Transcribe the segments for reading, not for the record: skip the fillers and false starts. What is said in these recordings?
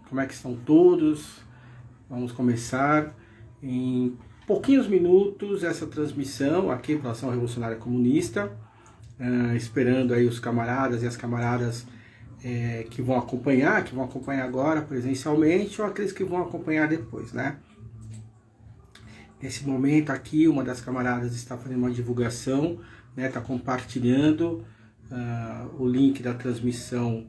Como é que estão todos? Vamos começar em pouquinhos minutos essa transmissão aqui pela Ação Revolucionária Comunista, esperando aí os camaradas e as camaradas que vão acompanhar agora presencialmente ou aqueles que vão acompanhar depois, né? Nesse momento aqui, uma das camaradas está fazendo uma divulgação, né? Está compartilhando o link da transmissão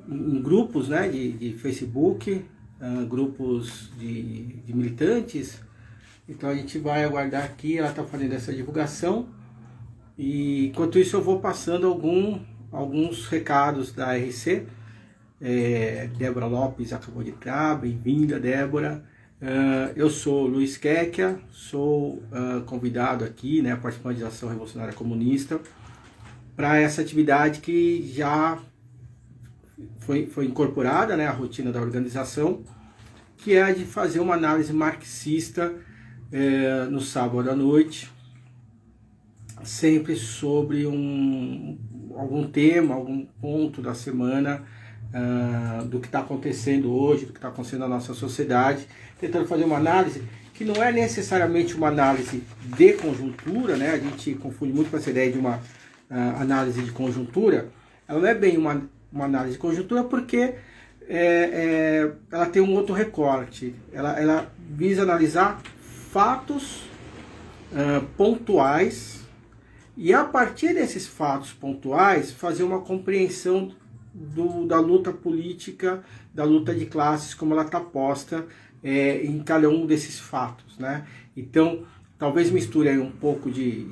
em grupos, né, de Facebook, grupos de militantes. Então a gente vai aguardar aqui, ela está fazendo essa divulgação, e enquanto isso eu vou passando alguns recados da RC. Débora Lopes acabou de entrar, bem-vinda, Débora. Eu sou Luiz Quequia, sou convidado aqui, né, participante da Ação Revolucionária Comunista, para essa atividade que já foi incorporada, né, à rotina da organização, que é a de fazer uma análise marxista no sábado à noite, sempre sobre algum tema, algum ponto da semana, do que está acontecendo hoje, do que está acontecendo na nossa sociedade, tentando fazer uma análise que não é necessariamente uma análise de conjuntura, né? A gente confunde muito com essa ideia de uma análise de conjuntura. Ela não é bem uma análise de conjuntura porque ela tem um outro recorte. Ela visa analisar fatos pontuais e, a partir desses fatos pontuais, fazer uma compreensão da luta política, da luta de classes, como ela está posta em cada um desses fatos, né? Então, talvez misture aí um pouco de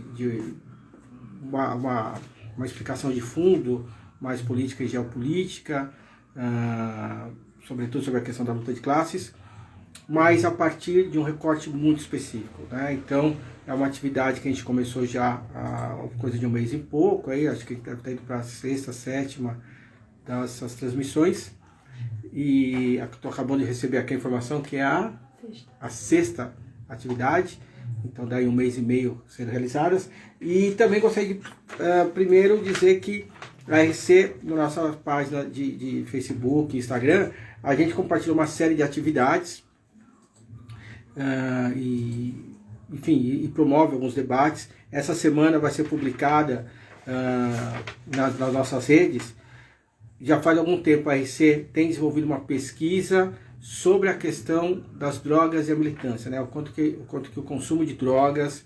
uma explicação de fundo, mais política e geopolítica, sobretudo sobre a questão da luta de classes, mas a partir de um recorte muito específico, né? Então, é uma atividade que a gente começou já há coisa de um mês e pouco, aí, acho que deve estar indo para a sexta, sétima dessas transmissões, e estou acabando de receber aqui a informação que é a sexta atividade, então daí um mês e meio sendo realizadas. E também gostaria de primeiro dizer que a RC, na nossa página de Facebook e Instagram, a gente compartilha uma série de atividades e promove alguns debates. Essa semana vai ser publicada nas nossas redes. Já faz algum tempo a RC tem desenvolvido uma pesquisa sobre a questão das drogas e a militância, né? O quanto que o consumo de drogas,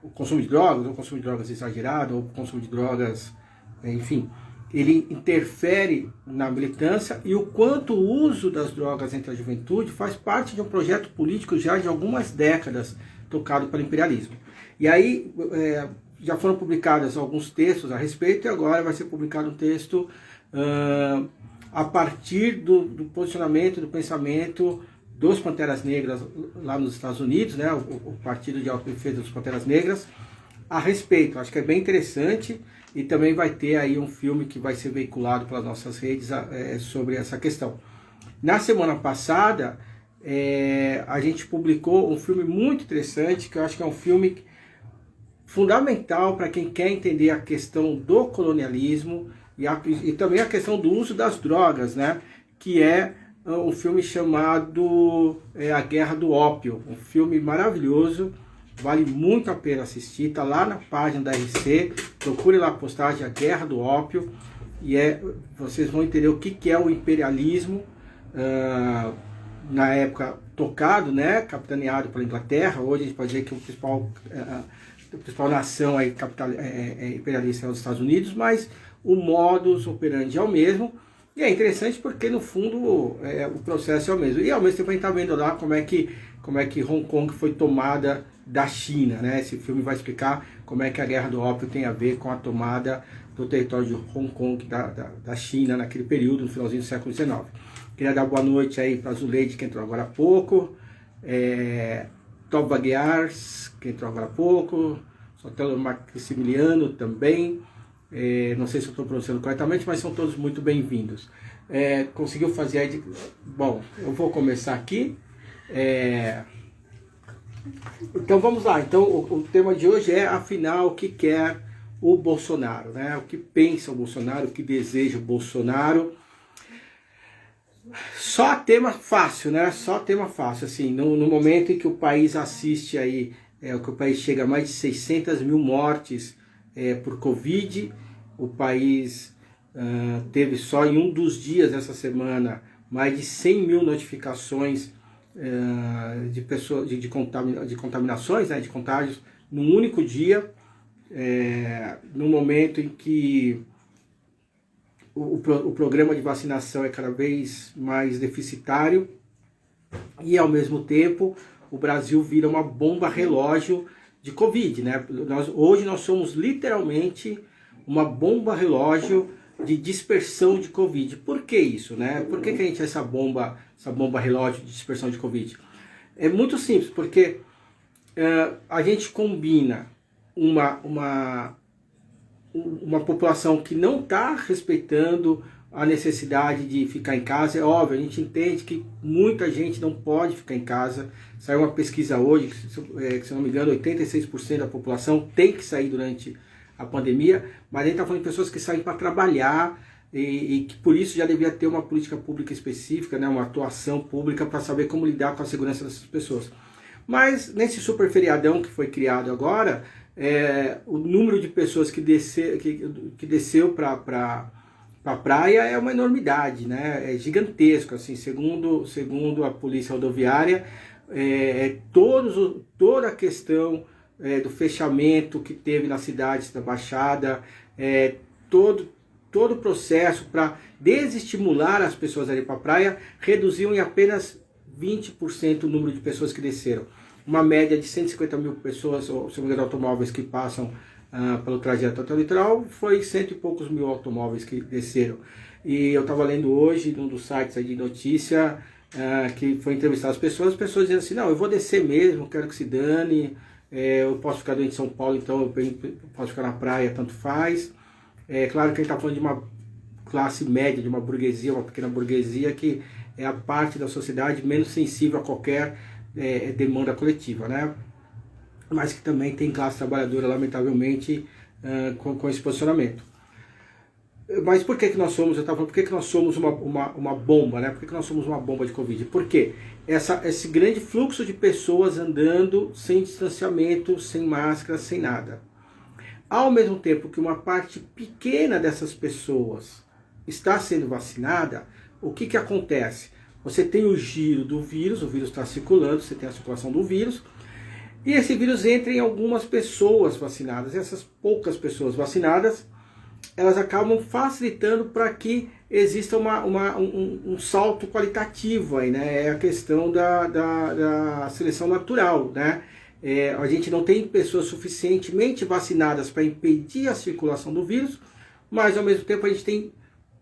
ou consumo de drogas exagerado, ou o consumo de drogas, enfim, ele interfere na militância, e o quanto o uso das drogas entre a juventude faz parte de um projeto político já de algumas décadas tocado pelo imperialismo. E aí já foram publicados alguns textos a respeito, e agora vai ser publicado um texto a partir do posicionamento, do pensamento dos Panteras Negras lá nos Estados Unidos, né, o Partido de Autodefesa dos Panteras Negras, a respeito. Acho que é bem interessante, e também vai ter aí um filme que vai ser veiculado pelas nossas redes sobre essa questão. Na semana passada, a gente publicou um filme muito interessante, que eu acho que é um filme fundamental para quem quer entender a questão do colonialismo, e também a questão do uso das drogas, né? Que é um filme chamado A Guerra do Ópio, um filme maravilhoso, vale muito a pena assistir, está lá na página da RC, procure lá a postagem A Guerra do Ópio, e vocês vão entender o que é o imperialismo, na época tocado, né? Capitaneado pela Inglaterra. Hoje a gente pode dizer que a principal nação imperialista é os Estados Unidos, mas o modus operandi é o mesmo, e é interessante porque, no fundo, o processo é o mesmo. E ao mesmo tempo a gente está vendo lá como é que Hong Kong foi tomada da China, né? Esse filme vai explicar como é que a Guerra do Ópio tem a ver com a tomada do território de Hong Kong da China naquele período, no finalzinho do século XIX. Queria dar boa noite aí para a Zuleide, que entrou agora há pouco, Top Baguiars, que entrou agora há pouco, Sotelo Maximiliano também. Não sei se eu estou pronunciando corretamente, mas são todos muito bem-vindos. Conseguiu fazer... Bom, eu vou começar aqui. Então vamos lá. Então o tema de hoje é, afinal, o que quer o Bolsonaro, né? O que pensa o Bolsonaro, o que deseja o Bolsonaro. Só tema fácil, né? Só tema fácil, assim, no momento em que o país assiste aí, que o país chega a mais de 600 mil mortes por Covid, o país teve só em um dos dias dessa semana mais de 100 mil notificações de pessoas, de contaminações, né, de contágios, num único dia, no momento em que o programa de vacinação é cada vez mais deficitário e, ao mesmo tempo, o Brasil vira uma bomba relógio de Covid, né? Hoje nós somos literalmente uma bomba relógio de dispersão de Covid. Por que isso, né? Por que a gente é essa bomba relógio de dispersão de Covid? É muito simples, porque a gente combina uma população que não está respeitando a necessidade de ficar em casa. É óbvio, a gente entende que muita gente não pode ficar em casa. Saiu uma pesquisa hoje, que se não me engano, 86% da população tem que sair durante a pandemia, mas a gente está falando de pessoas que saem para trabalhar e que por isso já devia ter uma política pública específica, né, uma atuação pública para saber como lidar com a segurança dessas pessoas. Mas nesse super feriadão que foi criado agora, o número de pessoas que desceu para a praia é uma enormidade, né? É gigantesco, assim, segundo a Polícia Rodoviária, toda a questão do fechamento que teve nas cidades da Baixada, todo o processo para desestimular as pessoas a ir para a praia, reduziu em apenas 20% o número de pessoas que desceram. Uma média de 150 mil pessoas, ou se não me engano, automóveis que passam pelo trajeto até o litoral, foi 100 e poucos mil automóveis que desceram. E eu estava lendo hoje, num dos sites aí de notícia, que foi entrevistar as pessoas dizendo assim, não, eu vou descer mesmo, quero que se dane, eu posso ficar doente em São Paulo, então eu posso ficar na praia, tanto faz. É claro que a gente está falando de uma classe média, de uma burguesia, uma pequena burguesia, que é a parte da sociedade menos sensível a qualquer demanda coletiva, né? Mas que também tem classe trabalhadora, lamentavelmente, com esse posicionamento. Mas por que nós somos, eu estava falando, por que nós somos uma bomba, né? Por que nós somos uma bomba de Covid? Por quê? Esse grande fluxo de pessoas andando sem distanciamento, sem máscara, sem nada. Ao mesmo tempo que uma parte pequena dessas pessoas está sendo vacinada, o que acontece? Você tem o giro do vírus, o vírus está circulando, você tem a circulação do vírus, e esse vírus entra em algumas pessoas vacinadas. E essas poucas pessoas vacinadas, elas acabam facilitando para que exista um salto qualitativo aí, né? É a questão da seleção natural, né? A gente não tem pessoas suficientemente vacinadas para impedir a circulação do vírus, mas ao mesmo tempo a gente tem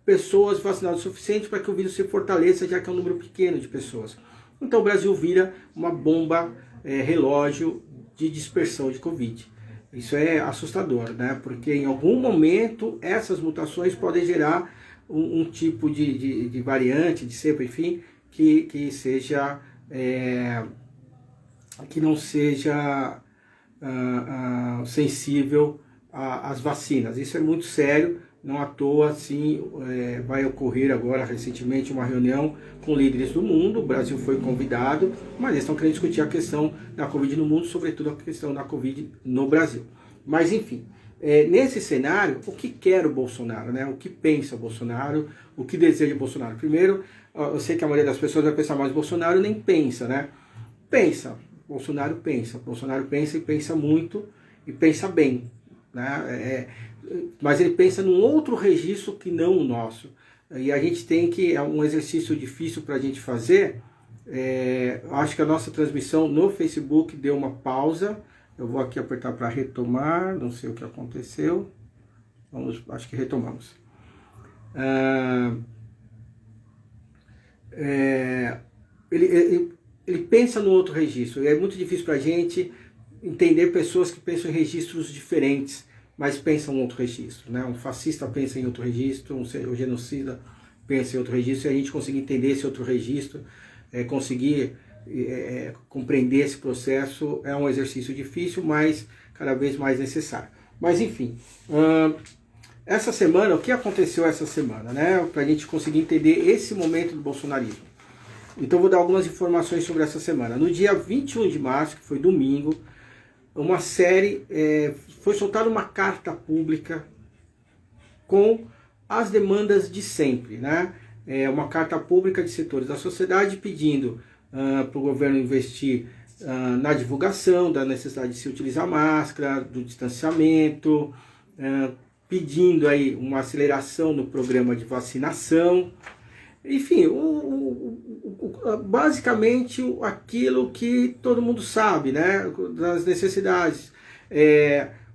pessoas vacinadas o suficiente para que o vírus se fortaleça, já que é um número pequeno de pessoas. Então o Brasil vira uma bomba relógio de dispersão de Covid. Isso é assustador, né? Porque em algum momento essas mutações podem gerar um tipo de variante, de cepa, enfim, que seja que não seja sensível às vacinas. Isso é muito sério. Não à toa, assim, vai ocorrer agora, recentemente, uma reunião com líderes do mundo. O Brasil foi convidado, mas eles estão querendo discutir a questão da Covid no mundo, sobretudo a questão da Covid no Brasil. Mas, enfim, nesse cenário, o que quer o Bolsonaro, né? O que pensa o Bolsonaro, o que deseja o Bolsonaro? Primeiro, eu sei que a maioria das pessoas vai pensar, mas o Bolsonaro nem pensa, né? Bolsonaro pensa e pensa muito e pensa bem, né? Mas ele pensa num outro registro que não o nosso. E a gente tem que, é um exercício difícil para a gente fazer. Acho que a nossa transmissão no Facebook deu uma pausa. Eu vou aqui apertar para retomar, não sei o que aconteceu. Acho que retomamos. Ele pensa no outro registro. E é muito difícil para a gente entender pessoas que pensam em registros diferentes, mas pensam em outro registro, né? Um fascista pensa em outro registro, um genocida pensa em outro registro, e a gente conseguir entender esse outro registro, conseguir compreender esse processo é um exercício difícil, mas cada vez mais necessário. Mas enfim, essa semana, o que aconteceu essa semana, né? Para a gente conseguir entender esse momento do bolsonarismo. Então vou dar algumas informações sobre essa semana. No dia 21 de março, que foi domingo, foi soltada uma carta pública com as demandas de sempre, né? Uma carta pública de setores da sociedade pedindo para o governo investir na divulgação da necessidade de se utilizar máscara, do distanciamento, pedindo aí uma aceleração no programa de vacinação, enfim, basicamente aquilo que todo mundo sabe, né, das necessidades,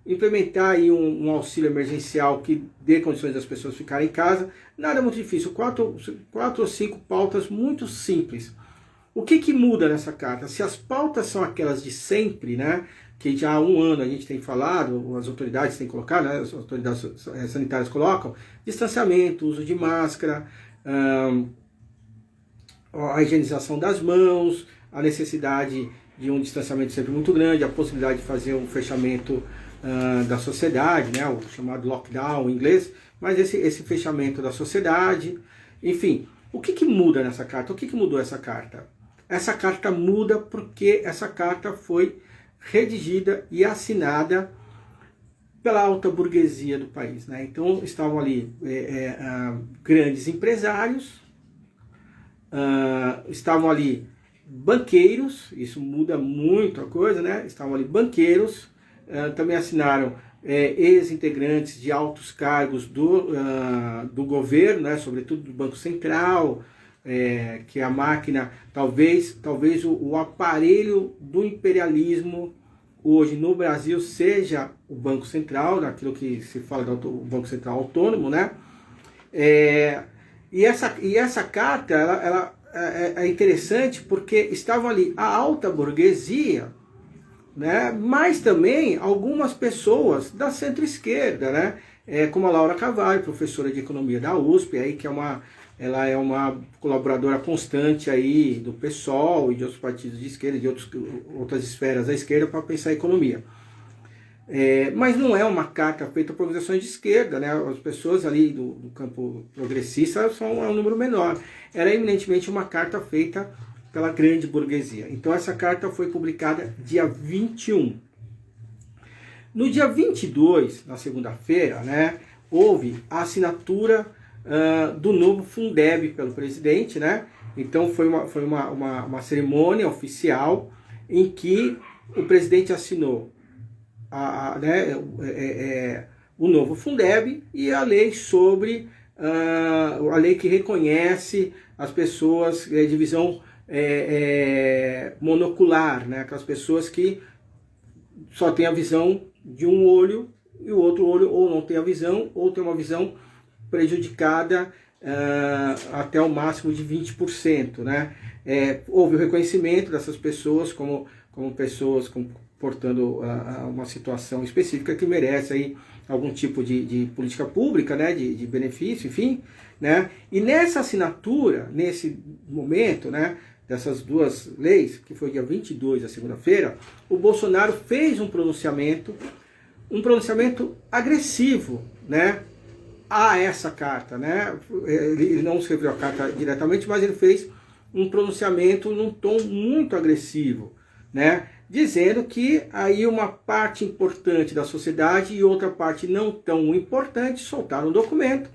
implementar aí um auxílio emergencial que dê condições das pessoas ficarem em casa, nada muito difícil, quatro ou cinco pautas muito simples. O que muda nessa carta? Se as pautas são aquelas de sempre, né, que já há um ano a gente tem falado, as autoridades têm colocado, né, as autoridades sanitárias colocam, distanciamento, uso de máscara, a higienização das mãos, a necessidade de um distanciamento sempre muito grande, a possibilidade de fazer um fechamento da sociedade, né, o chamado lockdown em inglês, mas esse fechamento da sociedade, enfim. O que muda nessa carta? O que mudou essa carta? Essa carta muda porque essa carta foi redigida e assinada pela alta burguesia do país, né? Então estavam ali grandes empresários, estavam ali banqueiros, isso muda muito a coisa, né? Estavam ali banqueiros, também assinaram ex-integrantes de altos cargos do governo, né? Sobretudo do Banco Central, que é a máquina, talvez o aparelho do imperialismo hoje no Brasil seja o Banco Central, naquilo que se fala do Banco Central autônomo, né? E essa carta ela é interessante porque estavam ali a alta burguesia, né? Mas também algumas pessoas da centro-esquerda, né? Como a Laura Carvalho, professora de economia da USP, aí, que ela é uma colaboradora constante aí do PSOL e de outros partidos de esquerda, de outras esferas da esquerda para pensar a economia. Mas não é uma carta feita por organizações de esquerda, né? As pessoas ali do campo progressista são um número menor. Era eminentemente uma carta feita pela grande burguesia. Então essa carta foi publicada dia 21. No dia 22, na segunda-feira, né, houve a assinatura do novo Fundeb pelo presidente, né? Então foi uma cerimônia oficial em que o presidente assinou o novo Fundeb e a lei sobre a lei que reconhece as pessoas de visão monocular, né? Aquelas pessoas que só têm a visão de um olho e o outro olho ou não tem a visão ou tem uma visão prejudicada até o máximo de 20%, né? Houve o reconhecimento dessas pessoas como pessoas portando uma situação específica que merece aí algum tipo de política pública, né? de benefício, enfim, né? E nessa assinatura, nesse momento, né, dessas duas leis, que foi dia 22, a segunda-feira, o Bolsonaro fez um pronunciamento agressivo, né, a essa carta, né? Ele não escreveu a carta diretamente, mas ele fez um pronunciamento num tom muito agressivo, né? Dizendo que aí uma parte importante da sociedade e outra parte não tão importante soltaram o documento.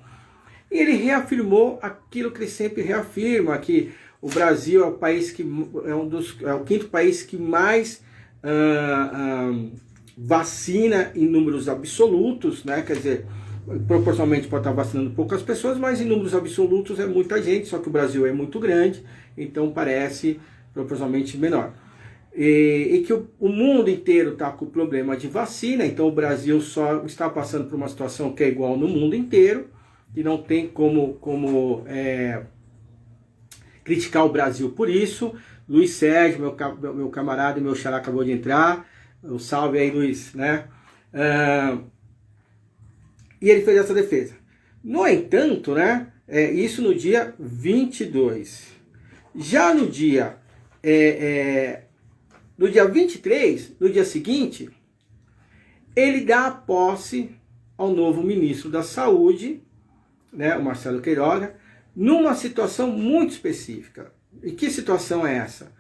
E ele reafirmou aquilo que ele sempre reafirma, que o Brasil é o país que é o quinto país que mais vacina em números absolutos, né? Quer dizer, proporcionalmente pode estar vacinando poucas pessoas, mas em números absolutos é muita gente, só que o Brasil é muito grande, então parece proporcionalmente menor. E que o mundo inteiro está com problema de vacina, então o Brasil só está passando por uma situação que é igual no mundo inteiro, e não tem como criticar o Brasil por isso. Luiz Sérgio, meu camarada e meu xará acabou de entrar, salve aí, Luiz, né? E ele fez essa defesa. No entanto, né, isso no dia 22. Já no dia 23, no dia seguinte, ele dá a posse ao novo ministro da Saúde, né, o Marcelo Queiroga, numa situação muito específica. E que situação é essa?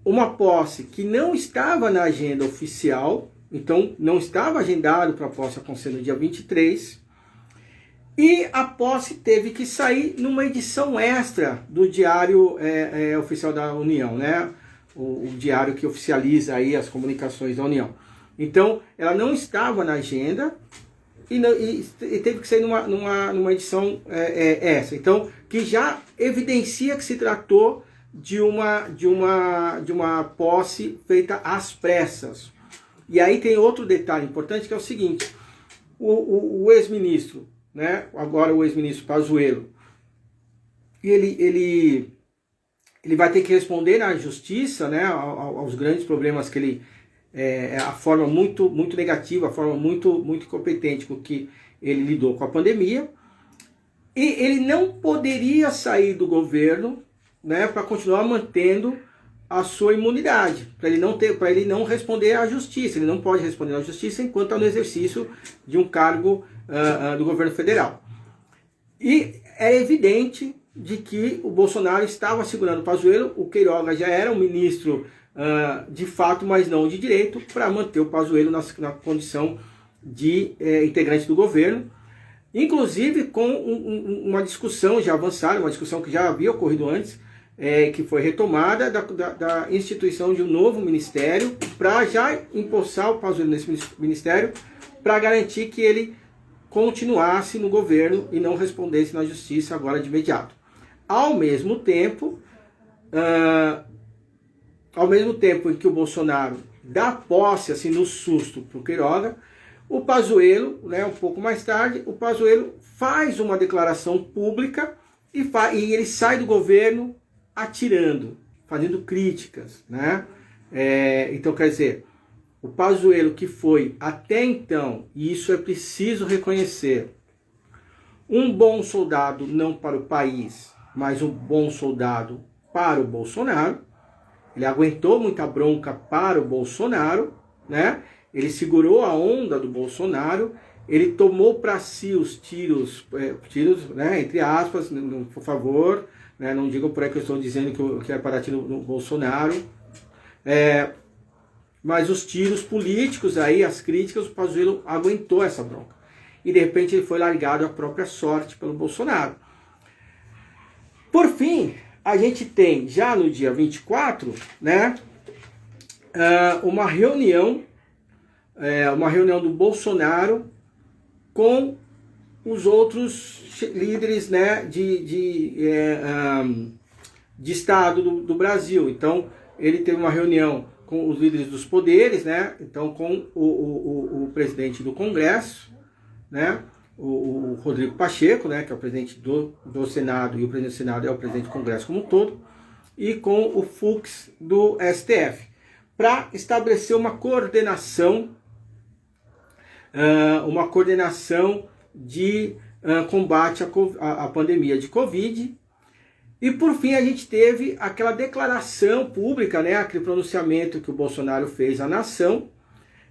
Uma posse que não estava na agenda oficial, então não estava agendado para a posse acontecer no dia 23, e a posse teve que sair numa edição extra do Diário Oficial da União, né? O diário que oficializa aí as comunicações da União. Então, ela não estava na agenda e teve que sair numa edição extra. Então, que já evidencia que se tratou de uma posse feita às pressas. E aí tem outro detalhe importante, que é o seguinte: o ex-ministro, né, agora o ex-ministro Pazuello, ele vai ter que responder na justiça, né, aos grandes problemas que ele... a forma muito negativa, a forma muito incompetente com que ele lidou com a pandemia. E ele não poderia sair do governo, né, para continuar mantendo a sua imunidade, para ele não responder à justiça. Ele não pode responder à justiça enquanto está no exercício de um cargo do governo federal. E é evidente de que o Bolsonaro estava segurando o Pazuello. O Queiroga já era um ministro de fato, mas não de direito, para manter o Pazuello na condição de integrante do governo, inclusive com uma discussão já avançada, uma discussão que já havia ocorrido antes, que foi retomada da instituição de um novo ministério, para já empossar o Pazuello nesse ministério, para garantir que ele continuasse no governo e não respondesse na justiça agora de imediato. Ao mesmo tempo em que o Bolsonaro dá posse, assim, no susto para o Queiroga, o Pazuello, né, um pouco mais tarde, o Pazuello faz uma declaração pública e ele sai do governo atirando, fazendo críticas, né? Então, quer dizer, o Pazuello, que foi até então, e isso é preciso reconhecer, um bom soldado não para o país, mas um bom soldado para o Bolsonaro. Ele aguentou muita bronca para o Bolsonaro, né? Ele segurou a onda do Bolsonaro, ele tomou para si os tiros, né, entre aspas, por favor, né, não digam por aí que eu estou dizendo que é para tirar no Bolsonaro, mas os tiros políticos aí, as críticas, o Pazuello aguentou essa bronca. E de repente ele foi largado à própria sorte pelo Bolsonaro. Por fim, a gente tem já no dia 24, né, uma reunião do Bolsonaro com os outros líderes, né, de Estado do Brasil. Então, ele teve uma reunião com os líderes dos poderes, né, então com o presidente do Congresso, né, o Rodrigo Pacheco, né, que é o presidente do Senado, e o presidente do Senado é o presidente do Congresso como um todo, e com o Fux do STF, para estabelecer uma coordenação de combate à pandemia de Covid. E por fim a gente teve aquela declaração pública, né, aquele pronunciamento que o Bolsonaro fez à nação,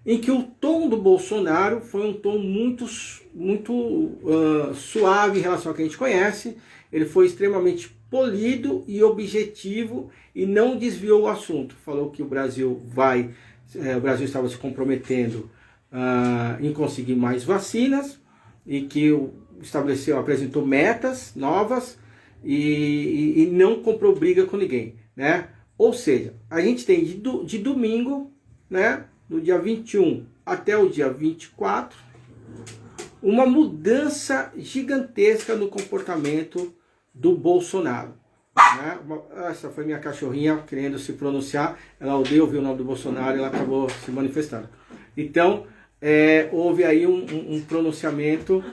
em que o tom do Bolsonaro foi um tom muito suave em relação ao que a gente conhece. Ele foi extremamente polido e objetivo e não desviou o assunto. Falou que o Brasil estava se comprometendo em conseguir mais vacinas e que apresentou metas novas e não comprou briga com ninguém, né? Ou seja, a gente tem de domingo, né, do dia 21 até o dia 24, uma mudança gigantesca no comportamento do Bolsonaro, né? Essa foi minha cachorrinha querendo se pronunciar, ela odeia ouvir o nome do Bolsonaro e ela acabou se manifestando. Então, houve aí um pronunciamento,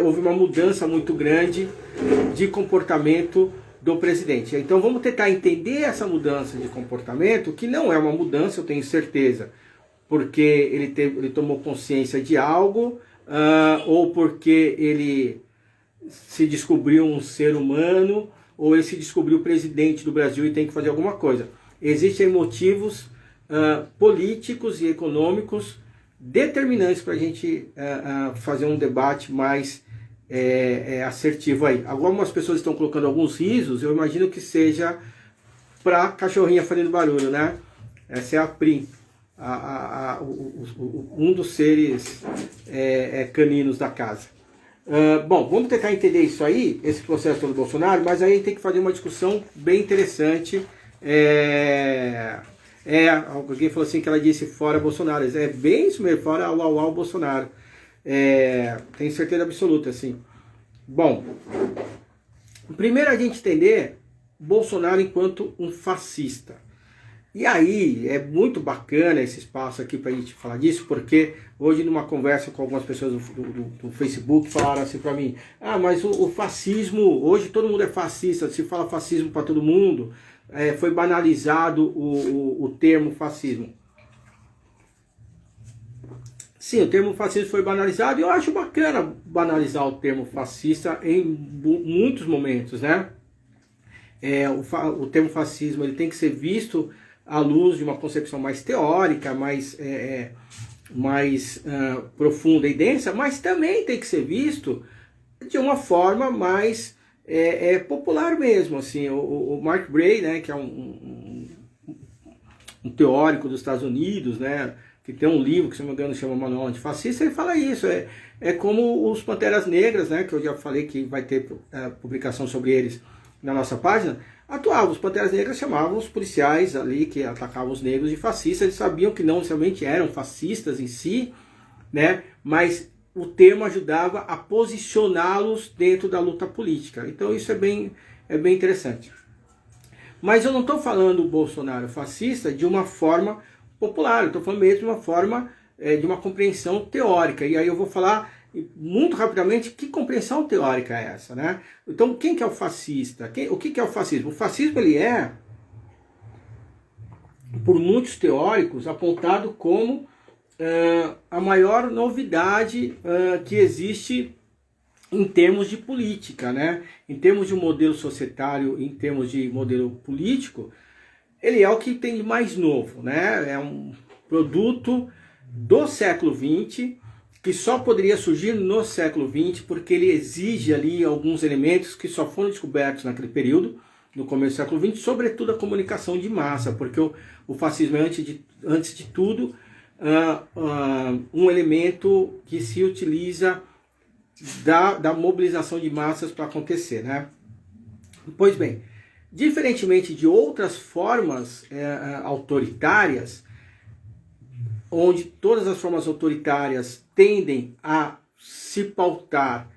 houve uma mudança muito grande de comportamento do presidente. Então vamos tentar entender essa mudança de comportamento, que não é uma mudança, eu tenho certeza, porque ele tomou consciência de algo, ou porque ele se descobriu um ser humano, ou ele se descobriu presidente do Brasil e tem que fazer alguma coisa. Existem motivos políticos e econômicos determinantes para a gente fazer um debate mais assertivo aí. Algumas pessoas estão colocando alguns risos, eu imagino que seja para cachorrinha fazendo barulho, né? Essa é a Prim, um dos seres caninos da casa. Bom, vamos tentar entender isso aí, esse processo do Bolsonaro, mas aí a gente tem que fazer uma discussão bem interessante. Alguém falou assim que ela disse fora Bolsonaro. É bem isso mesmo, fora uau Bolsonaro. Tenho certeza absoluta, assim. Bom, primeiro a gente entender Bolsonaro enquanto um fascista. E aí, é muito bacana esse espaço aqui para a gente falar disso, porque hoje numa conversa com algumas pessoas do Facebook falaram assim para mim, mas o fascismo, hoje todo mundo é fascista, se fala fascismo para todo mundo, foi banalizado o termo fascismo. Sim, o termo fascismo foi banalizado e eu acho bacana banalizar o termo fascista em muitos momentos, né? O termo fascismo ele tem que ser visto à luz de uma concepção mais teórica, mais profunda e densa, mas também tem que ser visto de uma forma mais popular mesmo. Assim, o Mark Bray, né, que é um teórico dos Estados Unidos, né, que tem um livro que, se não me engano, chama Manual Antifascista, ele fala isso, é como os Panteras Negras, né, que eu já falei que vai ter publicação sobre eles na nossa página, atuavam. Os Panteras Negras chamavam os policiais ali que atacavam os negros de fascistas. Eles sabiam que não necessariamente eram fascistas em si, né? Mas o termo ajudava a posicioná-los dentro da luta política. Então isso é bem interessante. Mas eu não estou falando o Bolsonaro fascista de uma forma popular, eu estou falando mesmo de uma forma de uma compreensão teórica. E aí eu vou falar muito rapidamente que compreensão teórica é essa, né? Então, quem que é o fascista? O que é o fascismo? O fascismo ele é, por muitos teóricos, apontado como a maior novidade que existe em termos de política, né? Em termos de modelo societário, em termos de modelo político, ele é o que tem de mais novo, né? É um produto do século XX, que só poderia surgir no século XX, porque ele exige ali alguns elementos que só foram descobertos naquele período, no começo do século XX, sobretudo a comunicação de massa, porque o fascismo é, antes de tudo, um elemento que se utiliza da mobilização de massas para acontecer, né? Pois bem, diferentemente de outras formas autoritárias, onde todas as formas autoritárias tendem a se pautar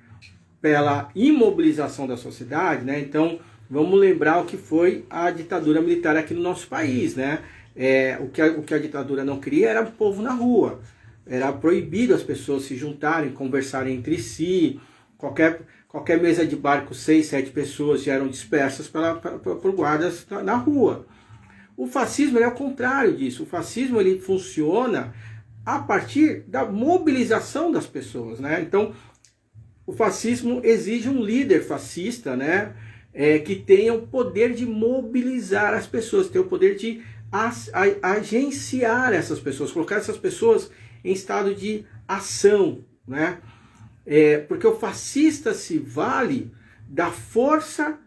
pela imobilização da sociedade, né? Então, vamos lembrar o que foi a ditadura militar aqui no nosso país, né? O que a ditadura não queria era o povo na rua. Era proibido as pessoas se juntarem, conversarem entre si. Qualquer mesa de bar com 6, 7 pessoas já eram dispersas por guardas na rua. O fascismo é o contrário disso. O fascismo ele funciona a partir da mobilização das pessoas, né? Então, o fascismo exige um líder fascista, né? Que tenha o poder de mobilizar as pessoas, tenha o poder de agenciar essas pessoas, colocar essas pessoas em estado de ação, né? Porque o fascista se vale da força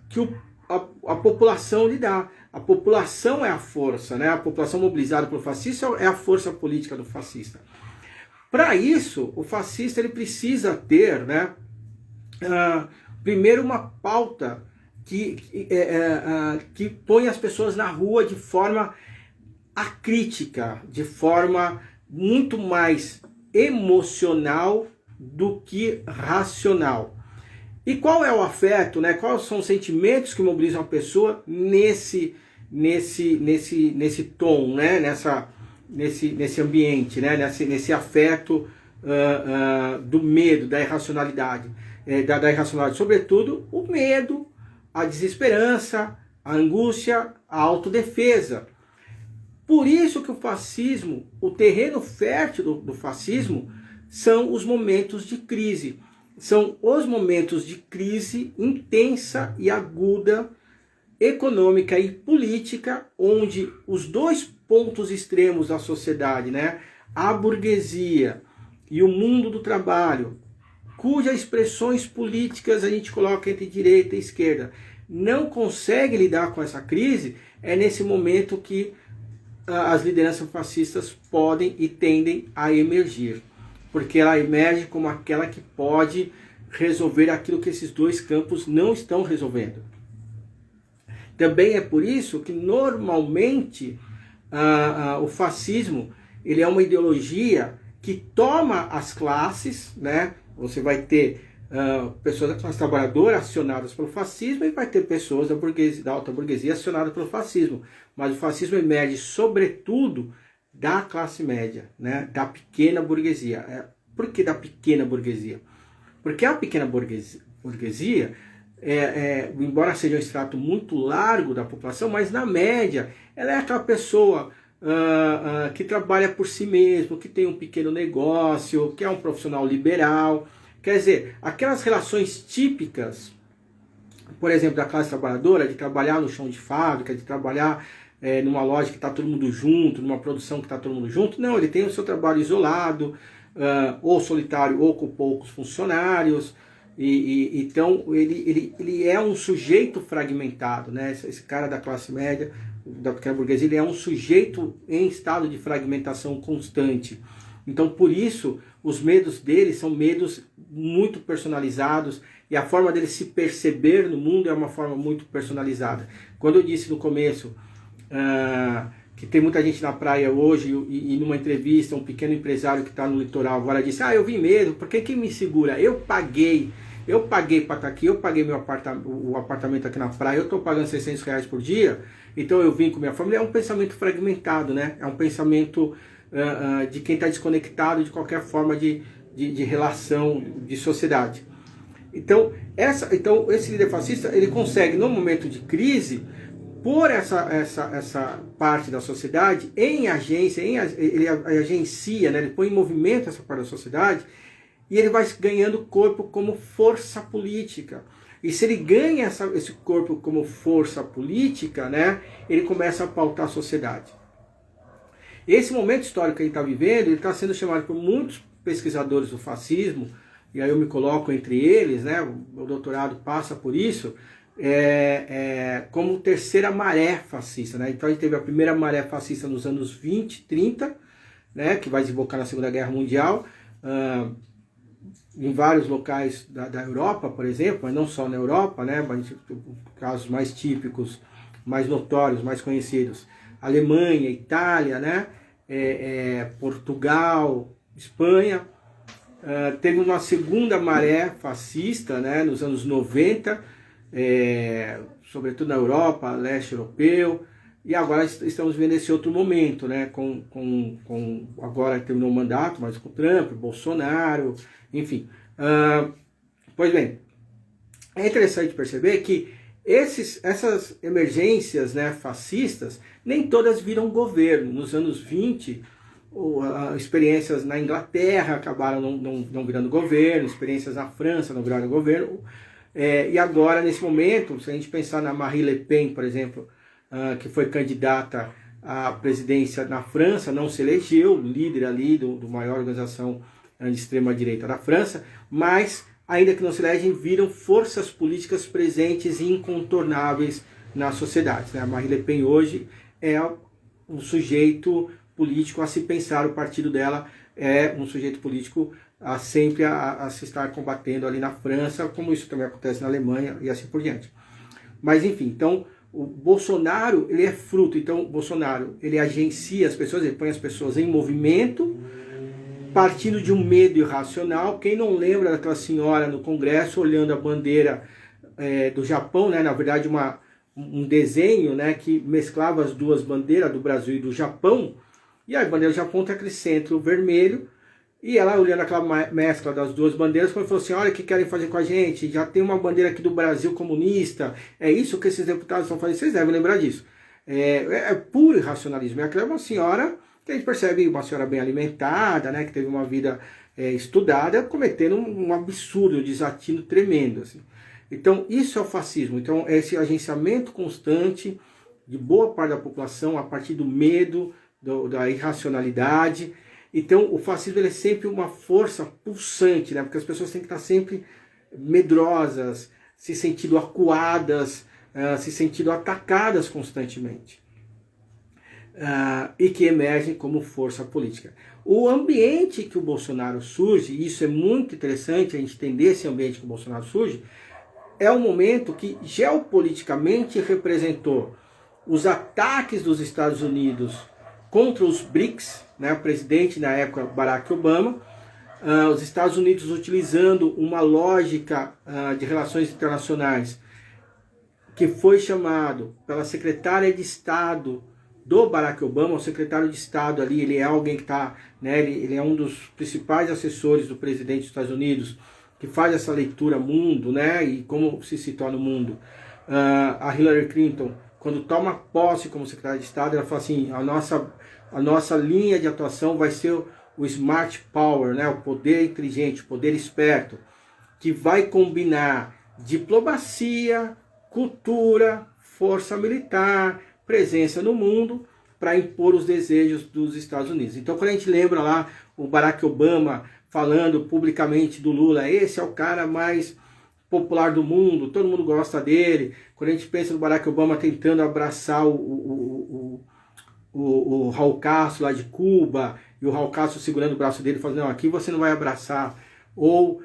que a população lhe dá. A população é a força, né? A população mobilizada pelo fascista é a força política do fascista. Para isso, o fascista ele precisa ter, né, primeiro uma pauta que põe as pessoas na rua de forma acrítica, de forma muito mais emocional do que racional. E qual é o afeto, né? Quais são os sentimentos que mobilizam a pessoa nesse tom, né? Nesse ambiente, né? Nesse afeto do medo, da irracionalidade, da irracionalidade, sobretudo o medo, a desesperança, a angústia, a autodefesa. Por isso que o fascismo, o terreno fértil do fascismo, são os momentos de crise. São os momentos de crise intensa e aguda, econômica e política, onde os dois pontos extremos da sociedade, né, a burguesia e o mundo do trabalho, cujas expressões políticas a gente coloca entre direita e esquerda, não consegue lidar com essa crise, é nesse momento que as lideranças fascistas podem e tendem a emergir. Porque ela emerge como aquela que pode resolver aquilo que esses dois campos não estão resolvendo. Também é por isso que normalmente o fascismo ele é uma ideologia que toma as classes, né? Você vai ter pessoas da classe trabalhadora acionadas pelo fascismo e vai ter pessoas da alta burguesia acionadas pelo fascismo. Mas o fascismo emerge sobretudo da classe média, né? Da pequena burguesia. Por que da pequena burguesia? Porque a pequena burguesia, embora seja um extrato muito largo da população, mas na média ela é aquela pessoa que trabalha por si mesmo, que tem um pequeno negócio, que é um profissional liberal. Quer dizer, aquelas relações típicas, por exemplo, da classe trabalhadora, de trabalhar no chão de fábrica, de trabalhar numa loja que está todo mundo junto, numa produção que está todo mundo junto. Não, ele tem o seu trabalho isolado, ou solitário, ou com poucos funcionários. Então, ele é um sujeito fragmentado, né? Esse cara da classe média, da pequena burguesia, ele é um sujeito em estado de fragmentação constante. Então, por isso, os medos dele são medos muito personalizados e a forma dele se perceber no mundo é uma forma muito personalizada. Quando eu disse no começo que tem muita gente na praia hoje e numa entrevista, um pequeno empresário que está no litoral agora disse, eu vim mesmo, porque quem me segura? Eu paguei para estar aqui, eu paguei o apartamento aqui na praia, eu estou pagando R$600 por dia, então eu vim com minha família. É um pensamento fragmentado, né? É um pensamento de quem está desconectado de qualquer forma de relação de sociedade. Então esse líder fascista, ele consegue, no momento de crise, pôr essa parte da sociedade em agência, ele agencia, né? Ele põe em movimento essa parte da sociedade e ele vai ganhando corpo como força política. E se ele ganha esse corpo como força política, né, ele começa a pautar a sociedade. Esse momento histórico que ele está vivendo, ele está sendo chamado por muitos pesquisadores do fascismo, e aí eu me coloco entre eles, né, o doutorado passa por isso, como terceira maré fascista, né? Então a gente teve a primeira maré fascista nos anos 20, 30, né, que vai desembocar na Segunda Guerra Mundial, em vários locais da Europa, por exemplo, mas não só na Europa, né, mas casos mais típicos, mais notórios, mais conhecidos, Alemanha, Itália, né, Portugal, Espanha. Teve uma segunda maré fascista, né, nos anos 90, sobretudo na Europa, leste europeu, e agora estamos vendo esse outro momento, né, agora terminou o mandato, mas com Trump, Bolsonaro, enfim. Pois bem, é interessante perceber que essas emergências, né, fascistas, nem todas viram governo. Nos anos 20, experiências na Inglaterra acabaram não virando governo, experiências na França não viraram governo, e agora, nesse momento, se a gente pensar na Marine Le Pen, por exemplo, que foi candidata à presidência na França, não se elegeu, líder ali do maior organização de extrema-direita da França, mas, ainda que não se elegem, viram forças políticas presentes e incontornáveis na sociedade, né? A Marine Le Pen hoje é um sujeito político a se pensar, o partido dela é um sujeito político sempre a se estar combatendo ali na França, como isso também acontece na Alemanha e assim por diante. Mas enfim, então o Bolsonaro, ele é fruto, então o Bolsonaro, ele agencia as pessoas, ele põe as pessoas em movimento, partindo de um medo irracional. Quem não lembra daquela senhora no Congresso olhando a bandeira do Japão, né, na verdade um desenho, né, que mesclava as duas bandeiras do Brasil e do Japão, e a bandeira do Japão tem aquele centro vermelho, e ela olhando aquela mescla das duas bandeiras, falou assim, olha o que querem fazer com a gente, já tem uma bandeira aqui do Brasil comunista, é isso que esses deputados estão fazendo, vocês devem lembrar disso. É puro irracionalismo. Aquela é uma senhora, que a gente percebe, uma senhora bem alimentada, né, que teve uma vida estudada, cometendo um absurdo, um desatino tremendo. Assim. Então, isso é o fascismo. Então, é esse agenciamento constante de boa parte da população a partir do medo, da irracionalidade, Então, o fascismo ele é sempre uma força pulsante, né? Porque as pessoas têm que estar sempre medrosas, se sentindo acuadas, se sentindo atacadas constantemente. E que emergem como força política. O ambiente que o Bolsonaro surge, e isso é muito interessante a gente entender esse ambiente que o Bolsonaro surge, é um momento que geopoliticamente representou os ataques dos Estados Unidos contra os BRICS, né, o presidente na época Barack Obama, os Estados Unidos utilizando uma lógica de relações internacionais que foi chamado pela secretária de Estado do Barack Obama, o secretário de Estado ali, ele é alguém que está, né, ele é um dos principais assessores do presidente dos Estados Unidos, que faz essa leitura mundo, né, e como se situa no mundo. A Hillary Clinton, quando toma posse como secretária de Estado, ela fala assim, a nossa linha de atuação vai ser o Smart Power, né, o poder inteligente, o poder esperto, que vai combinar diplomacia, cultura, força militar, presença no mundo, para impor os desejos dos Estados Unidos. Então, quando a gente lembra lá o Barack Obama falando publicamente do Lula, esse é o cara mais popular do mundo, todo mundo gosta dele. Quando a gente pensa no Barack Obama tentando abraçar o Raul Castro lá de Cuba, e o Raul Castro segurando o braço dele, falando, não, aqui você não vai abraçar. Ou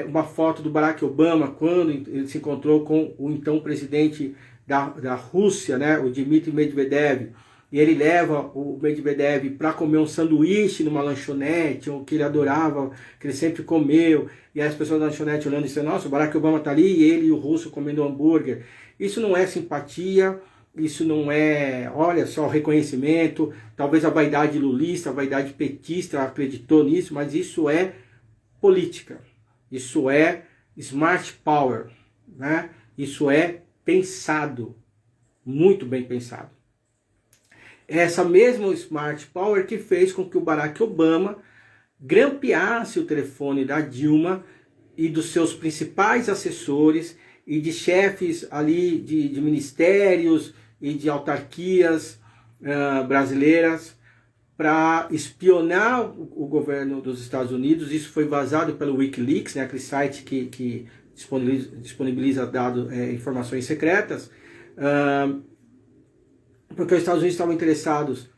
uma foto do Barack Obama, quando ele se encontrou com o então presidente da Rússia, né, o Dmitry Medvedev, e ele leva o Medvedev para comer um sanduíche numa lanchonete, que ele adorava, que ele sempre comeu, e aí as pessoas da lanchonete olhando e dizendo, nossa, o Barack Obama está ali, e ele e o russo comendo hambúrguer. Isso não é simpatia, isso não é, olha só, reconhecimento, talvez a vaidade lulista, a vaidade petista acreditou nisso, mas isso é política, isso é smart power, né? Isso é pensado, muito bem pensado. Essa mesma smart power que fez com que o Barack Obama grampeasse o telefone da Dilma e dos seus principais assessores e de chefes ali de ministérios e de autarquias brasileiras para espionar o governo dos Estados Unidos. Isso foi vazado pelo Wikileaks, né, aquele site que disponibiliza dados, informações secretas, porque os Estados Unidos estavam interessados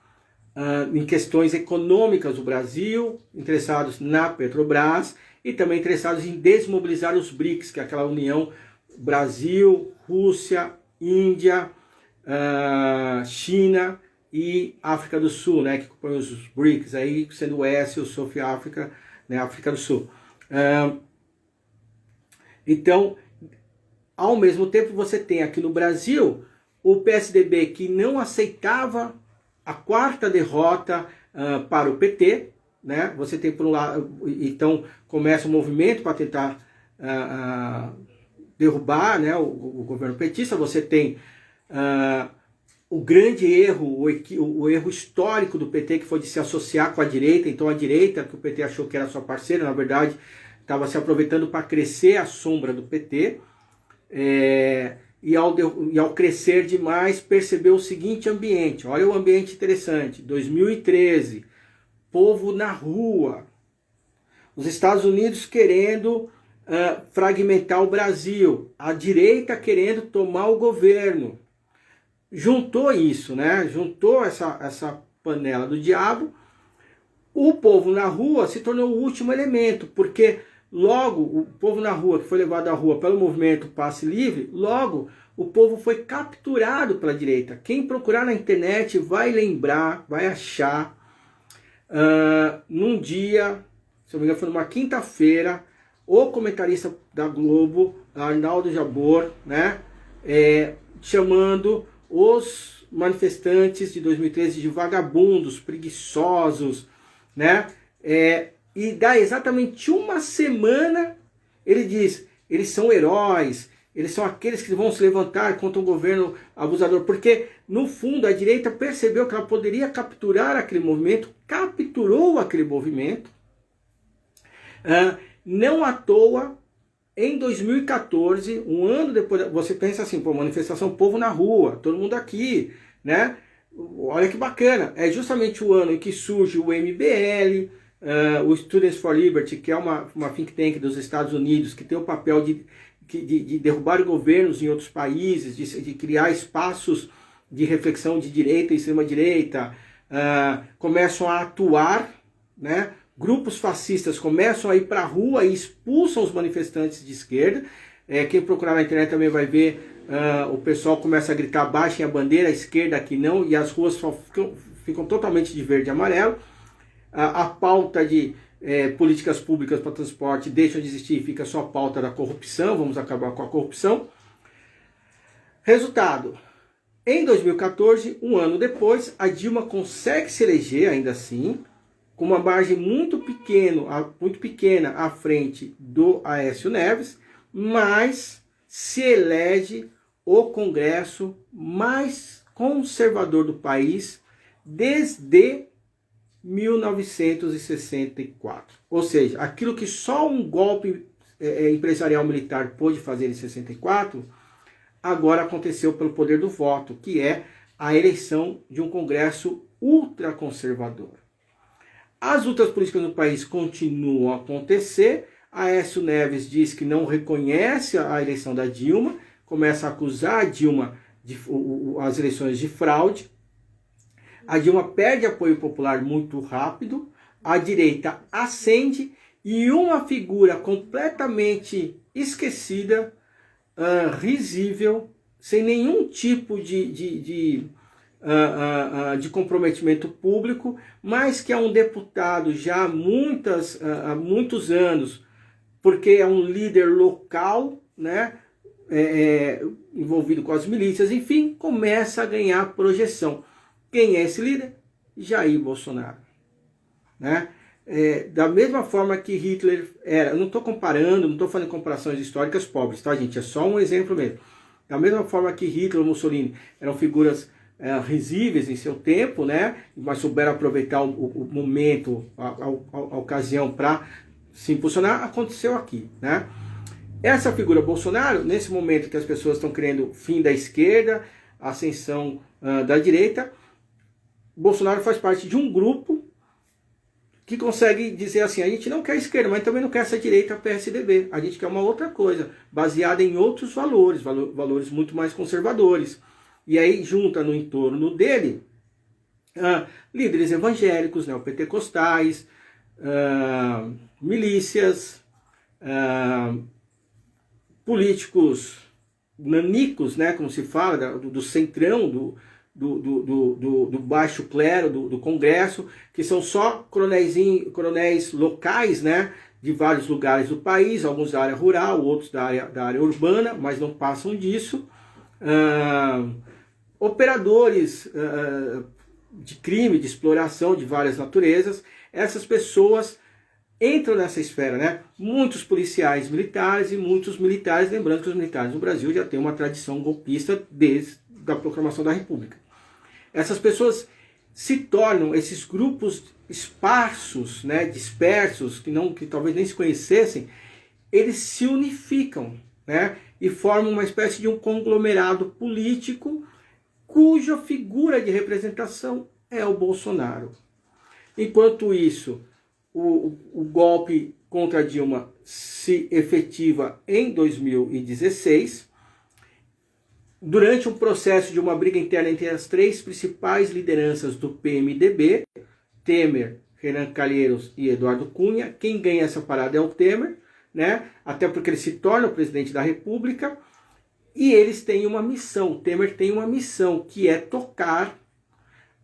em questões econômicas do Brasil, interessados na Petrobras e também interessados em desmobilizar os BRICS, que é aquela união Brasil, Rússia, Índia, China e África do Sul, né, que compõem os BRICS, aí sendo o S, o South África, né, África do Sul. Então, ao mesmo tempo, você tem aqui no Brasil o PSDB que não aceitava a quarta derrota para o PT, né? Você tem por um lado, então começa um movimento para tentar derrubar, né, o governo petista. Você tem o grande erro, o erro histórico do PT, que foi de se associar com a direita. Então a direita, que o PT achou que era sua parceira, na verdade estava se aproveitando para crescer a sombra do PT. E ao crescer demais, percebeu o seguinte ambiente. Olha o ambiente interessante. 2013, povo na rua. Os Estados Unidos querendo fragmentar o Brasil. A direita querendo tomar o governo. Juntou isso, né? Juntou essa panela do diabo. O povo na rua se tornou o último elemento, porque logo o povo na rua, que foi levado à rua pelo movimento Passe Livre, logo o povo foi capturado pela direita. Quem procurar na internet vai lembrar, vai achar, num dia, se não me engano foi numa quinta-feira, o comentarista da Globo, Arnaldo Jabor, né, chamando os manifestantes de 2013 de vagabundos, preguiçosos, né, e dá exatamente uma semana, ele diz, eles são heróis, eles são aqueles que vão se levantar contra um governo abusador, porque no fundo a direita percebeu que ela poderia capturar aquele movimento, capturou aquele movimento. Não à toa, em 2014, um ano depois, você pensa assim, pô, manifestação povo na rua, todo mundo aqui, né? olha que bacana, é justamente o ano em que surge o MBL, o Students for Liberty, que é uma think tank dos Estados Unidos, que tem o papel de derrubar governos em outros países, de criar espaços de reflexão de direita e extrema-direita, começam a atuar, né? Grupos fascistas começam a ir para a rua e expulsam os manifestantes de esquerda. Quem procurar na internet também vai ver, o pessoal começa a gritar: baixem a bandeira, a esquerda aqui não, e as ruas só ficam totalmente de verde e amarelo. A pauta de políticas públicas para transporte deixa de existir e fica só a pauta da corrupção, vamos acabar com a corrupção. Resultado, em 2014, um ano depois, a Dilma consegue se eleger, ainda assim, com uma margem muito pequena à frente do Aécio Neves, mas se elege o Congresso mais conservador do país desde 1964. Ou seja, aquilo que só um golpe empresarial militar pôde fazer em 64, agora aconteceu pelo poder do voto, que é a eleição de um Congresso ultraconservador. As lutas políticas no país continuam a acontecer. Aécio Neves diz que não reconhece a eleição da Dilma, começa a acusar a Dilma as eleições de fraude. A Dilma perde apoio popular muito rápido, a direita ascende e uma figura completamente esquecida, risível, sem nenhum tipo de comprometimento público, mas que é um deputado já há muitos anos, porque é um líder local, né, envolvido com as milícias, enfim, começa a ganhar projeção. Quem é esse líder? Jair Bolsonaro. Né? Da mesma forma que Hitler era, eu não estou comparando, não estou fazendo comparações históricas pobres, tá, gente? É só um exemplo mesmo. Da mesma forma que Hitler e Mussolini eram figuras risíveis em seu tempo, né? Mas souberam aproveitar o momento, a ocasião para se impulsionar, aconteceu aqui, né? Essa figura Bolsonaro, nesse momento que as pessoas estão querendo fim da esquerda, ascensão da direita, Bolsonaro faz parte de um grupo que consegue dizer assim: a gente não quer esquerda, mas também não quer essa direita PSDB, a gente quer uma outra coisa, baseada em outros valores muito mais conservadores. E aí junta no entorno dele líderes evangélicos, neopentecostais, milícias, políticos nanicos, né, como se fala, do centrão, do baixo clero, do Congresso, que são só coronéis locais, né, de vários lugares do país, alguns da área rural, outros da área urbana, mas não passam disso. Operadores de crime, de exploração de várias naturezas. Essas pessoas entram nessa esfera, né? Muitos policiais militares e muitos militares, lembrando que os militares no Brasil já têm uma tradição golpista desde a proclamação da República. Essas pessoas se tornam esses grupos esparsos, né, dispersos, que talvez nem se conhecessem, eles se unificam, né, e formam uma espécie de um conglomerado político cuja figura de representação é o Bolsonaro. Enquanto isso, o golpe contra Dilma se efetiva em 2016, durante um processo de uma briga interna entre as três principais lideranças do PMDB, Temer, Renan Calheiros e Eduardo Cunha. Quem ganha essa parada é o Temer, né? Até porque ele se torna o presidente da República, e eles têm uma missão, o Temer tem uma missão, que é tocar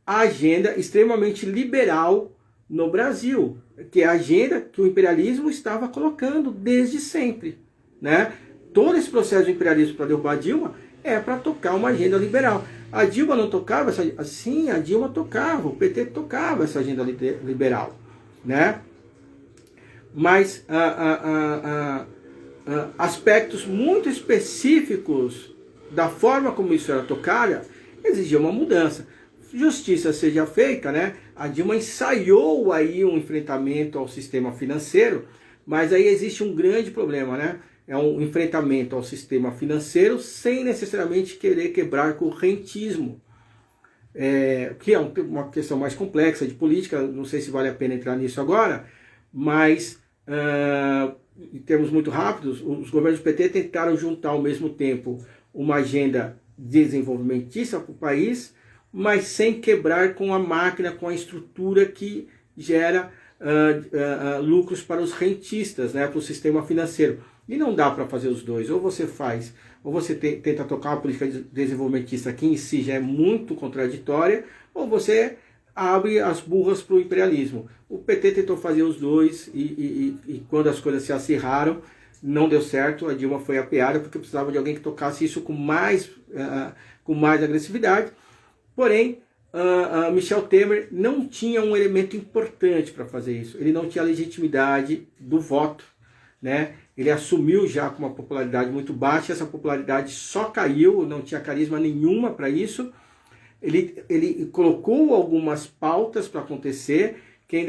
a agenda extremamente liberal no Brasil, que é a agenda que o imperialismo estava colocando desde sempre, né? Todo esse processo de imperialismo para derrubar a Dilma é para tocar uma agenda liberal. A Dilma não tocava essa... Sim, a Dilma tocava, o PT tocava essa agenda liberal, né? Mas aspectos muito específicos da forma como isso era tocado exigia uma mudança. Justiça seja feita, né? A Dilma ensaiou aí um enfrentamento ao sistema financeiro, mas aí existe um grande problema, né? É um enfrentamento ao sistema financeiro sem necessariamente querer quebrar correntismo. que é uma questão mais complexa de política, não sei se vale a pena entrar nisso agora, mas em termos muito rápidos, os governos do PT tentaram juntar ao mesmo tempo uma agenda desenvolvimentista para o país, mas sem quebrar com a máquina, com a estrutura que gera lucros para os rentistas, né, para o sistema financeiro. E não dá para fazer os dois. Ou você faz, ou você tenta tocar uma política desenvolvimentista que em si já é muito contraditória, ou você abre as burras para o imperialismo. O PT tentou fazer os dois e quando as coisas se acirraram, não deu certo. A Dilma foi apeada porque precisava de alguém que tocasse isso com mais agressividade. Porém, Michel Temer não tinha um elemento importante para fazer isso. Ele não tinha a legitimidade do voto, né? Ele assumiu já com uma popularidade muito baixa, essa popularidade só caiu, não tinha carisma nenhuma para isso. Ele colocou algumas pautas para acontecer. Quem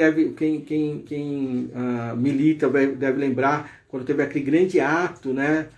milita deve lembrar quando teve aquele grande ato, né,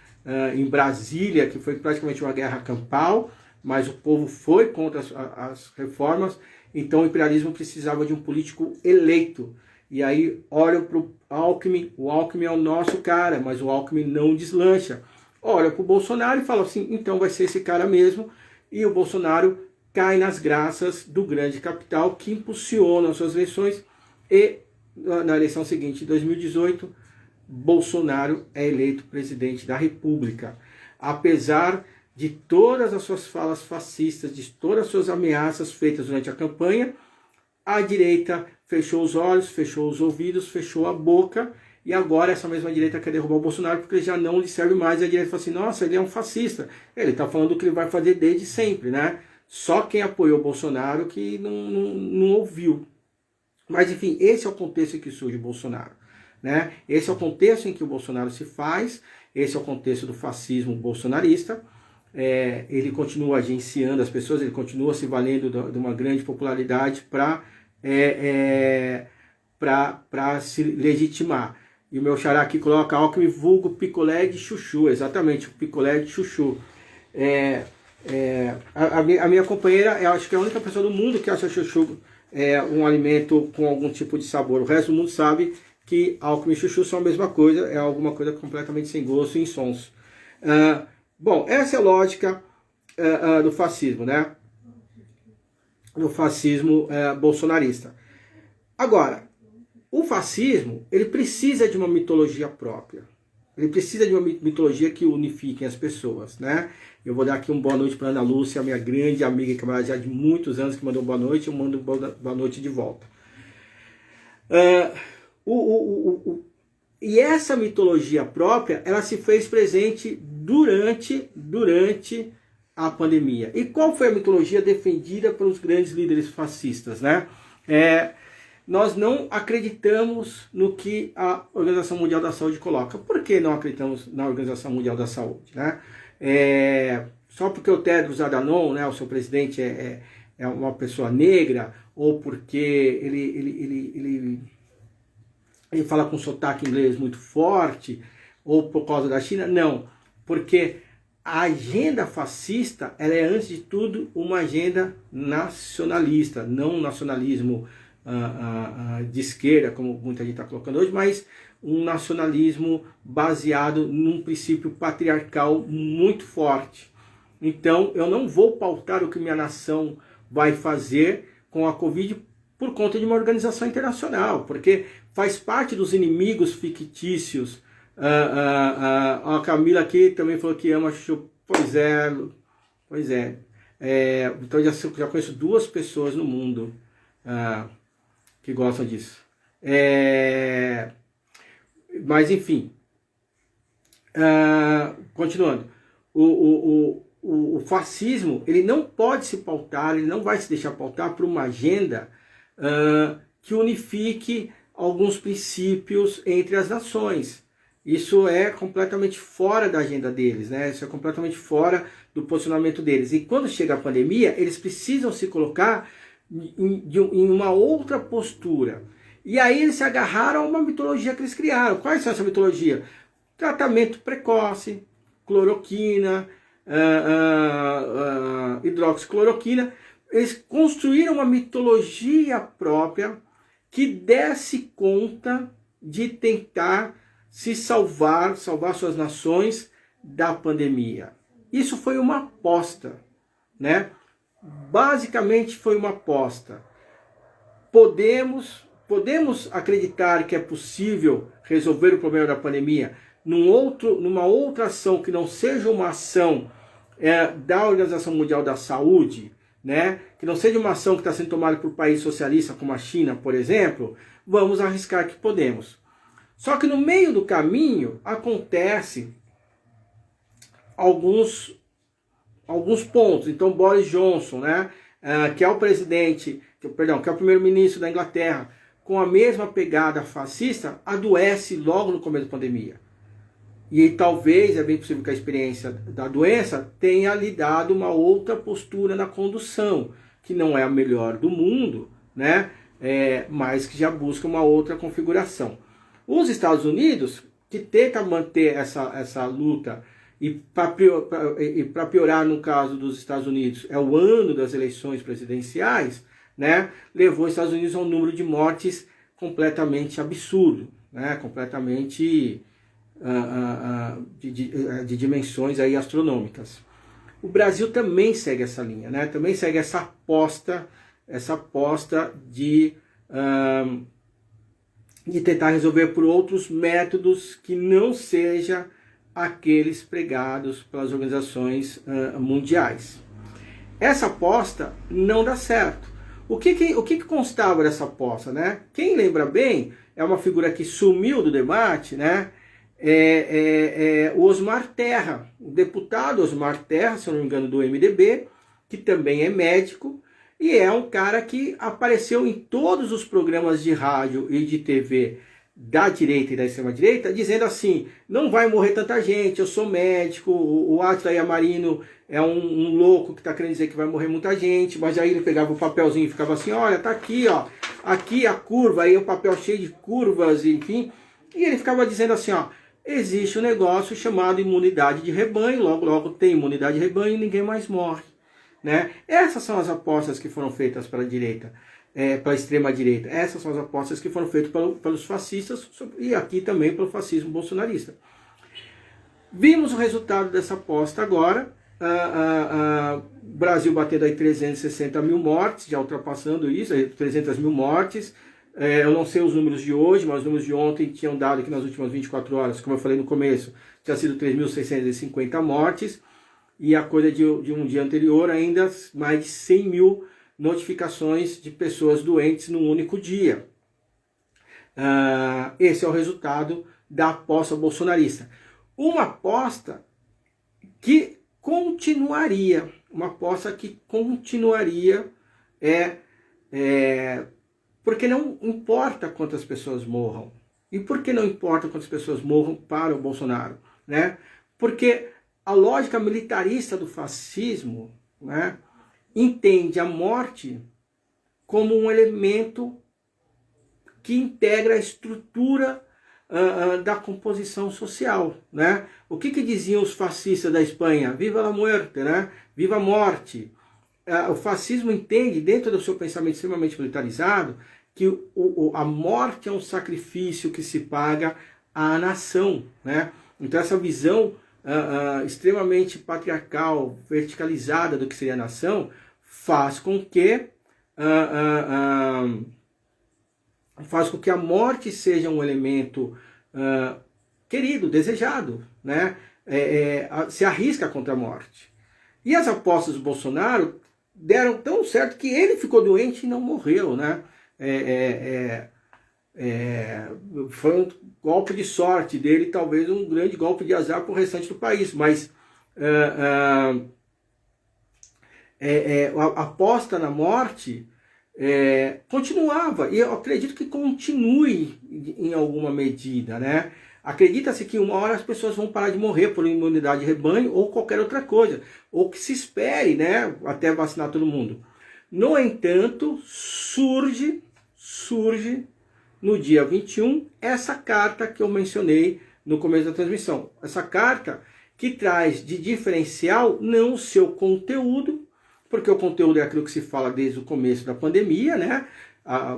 em Brasília, que foi praticamente uma guerra campal, mas o povo foi contra as reformas, então o imperialismo precisava de um político eleito. E aí olham para o Alckmin é o nosso cara, mas o Alckmin não deslancha. Olha para o Bolsonaro e fala assim, então vai ser esse cara mesmo, e o Bolsonaro cai nas graças do grande capital que impulsiona as suas eleições, e na eleição seguinte, em 2018, Bolsonaro é eleito presidente da República. Apesar de todas as suas falas fascistas, de todas as suas ameaças feitas durante a campanha, a direita fechou os olhos, fechou os ouvidos, fechou a boca, e agora essa mesma direita quer derrubar o Bolsonaro porque ele já não lhe serve mais. E a direita fala assim, nossa, ele é um fascista. Ele está falando o que ele vai fazer desde sempre, né? Só quem apoiou o Bolsonaro que não ouviu. Mas enfim, esse é o contexto em que surge o Bolsonaro, né? Esse é o contexto em que o Bolsonaro se faz, esse é o contexto do fascismo bolsonarista. Ele continua agenciando as pessoas, ele continua se valendo de uma grande popularidade para se legitimar. E o meu xará aqui coloca Alckmin vulgo picolé de chuchu, exatamente, o picolé de chuchu. A minha companheira, eu acho que é a única pessoa do mundo que acha chuchu um alimento com algum tipo de sabor. O resto do mundo sabe que Alckmin e chuchu são a mesma coisa, é alguma coisa completamente sem gosto e insonso. Bom, essa é a lógica do fascismo, né? Do fascismo bolsonarista. Agora, o fascismo, ele precisa de uma mitologia própria. Ele precisa de uma mitologia que unifique as pessoas, né? Eu vou dar aqui uma boa noite para Ana Lúcia, minha grande amiga e camarada já de muitos anos, que mandou boa noite, eu mando boa noite de volta. E essa mitologia própria, ela se fez presente durante a pandemia. E qual foi a mitologia defendida pelos grandes líderes fascistas, né? Nós não acreditamos no que a Organização Mundial da Saúde coloca. Por que não acreditamos na Organização Mundial da Saúde, né? Só porque o Tedros Adhanom, né, o seu presidente, é uma pessoa negra, ou porque ele fala com sotaque inglês muito forte, ou por causa da China? Não, porque a agenda fascista, ela é antes de tudo uma agenda nacionalista, não um nacionalismo de esquerda, como muita gente está colocando hoje, mas um nacionalismo baseado num princípio patriarcal muito forte. Então, eu não vou pautar o que minha nação vai fazer com a Covid por conta de uma organização internacional, porque faz parte dos inimigos fictícios. A Camila aqui também falou que ama chuchu. Pois é. Então eu já conheço 2 pessoas no mundo que gostam disso. Mas enfim, continuando, o fascismo, ele não pode se pautar, ele não vai se deixar pautar por uma agenda que unifique alguns princípios entre as nações. Isso é completamente fora da agenda deles, né? Isso é completamente fora do posicionamento deles. E quando chega a pandemia, eles precisam se colocar em uma outra postura. E aí eles se agarraram a uma mitologia que eles criaram. Quais são essa mitologia? Tratamento precoce, cloroquina, hidroxicloroquina. Eles construíram uma mitologia própria que desse conta de tentar se salvar suas nações da pandemia. Isso foi uma aposta, né? Basicamente foi uma aposta. Podemos acreditar que é possível resolver o problema da pandemia numa outra ação que não seja uma ação da Organização Mundial da Saúde, né? Que não seja uma ação que está sendo tomada por países socialistas como a China, por exemplo. Vamos arriscar que podemos. Só que no meio do caminho acontece alguns pontos. Então Boris Johnson, né, que é o primeiro-ministro da Inglaterra, com a mesma pegada fascista, adoece logo no começo da pandemia. E talvez, é bem possível que a experiência da doença tenha lhe dado uma outra postura na condução, que não é a melhor do mundo, né, mas que já busca uma outra configuração. Os Estados Unidos, que tentam manter essa luta, e para piorar no caso dos Estados Unidos, é o ano das eleições presidenciais, né, levou os Estados Unidos a um número de mortes completamente absurdo, né, completamente de dimensões aí astronômicas. O Brasil também segue essa linha, né, também segue essa aposta de tentar resolver por outros métodos que não seja aqueles pregados pelas organizações mundiais. Essa aposta não dá certo. O que constava dessa aposta, né? Quem lembra bem, é uma figura que sumiu do debate, né? O Osmar Terra, o deputado Osmar Terra, se eu não me engano, do MDB, que também é médico, e é um cara que apareceu em todos os programas de rádio e de TV da direita e da extrema-direita, dizendo assim, não vai morrer tanta gente, eu sou médico, o Átila Yamarino é um louco que está querendo dizer que vai morrer muita gente, mas aí ele pegava o papelzinho e ficava assim, olha, tá aqui, ó, aqui a curva, aí o papel cheio de curvas, enfim, e ele ficava dizendo assim, ó, existe um negócio chamado imunidade de rebanho, logo tem imunidade de rebanho e ninguém mais morre. Né? Essas são as apostas que foram feitas pela direita, pela extrema-direita. Essas são as apostas que foram feitas pelos fascistas e aqui também pelo fascismo bolsonarista. Vimos o resultado dessa aposta agora. O Brasil batendo aí 360 mil mortes, já ultrapassando isso, 300 mil mortes. Eu não sei os números de hoje, mas os números de ontem tinham dado que nas últimas 24 horas, como eu falei no começo, tinha sido 3.650 mortes. E a coisa de um dia anterior, ainda mais de 100 mil notificações de pessoas doentes num único dia. Esse é o resultado da aposta bolsonarista. Uma aposta que continuaria, porque não importa quantas pessoas morram. E por que não importa quantas pessoas morram para o Bolsonaro? Né? Porque a lógica militarista do fascismo, né, entende a morte como um elemento que integra a estrutura da composição social. Né? O que diziam os fascistas da Espanha? Viva la muerte, né? Viva a morte. O fascismo entende, dentro do seu pensamento extremamente militarizado, que a morte é um sacrifício que se paga à nação. Né? Então essa visão extremamente patriarcal, verticalizada do que seria a nação, faz com que a morte seja um elemento querido, desejado, né? Se arrisca contra a morte. E as apostas do Bolsonaro deram tão certo que ele ficou doente e não morreu, né? Foi um golpe de sorte dele, talvez um grande golpe de azar para o restante do país, mas a aposta na morte continuava, e eu acredito que continue em alguma medida, né? Acredita-se que uma hora as pessoas vão parar de morrer por imunidade de rebanho ou qualquer outra coisa, ou que se espere, né, até vacinar todo mundo. No entanto, surge no dia 21, essa carta que eu mencionei no começo da transmissão. Essa carta que traz de diferencial não o seu conteúdo, porque o conteúdo é aquilo que se fala desde o começo da pandemia, né?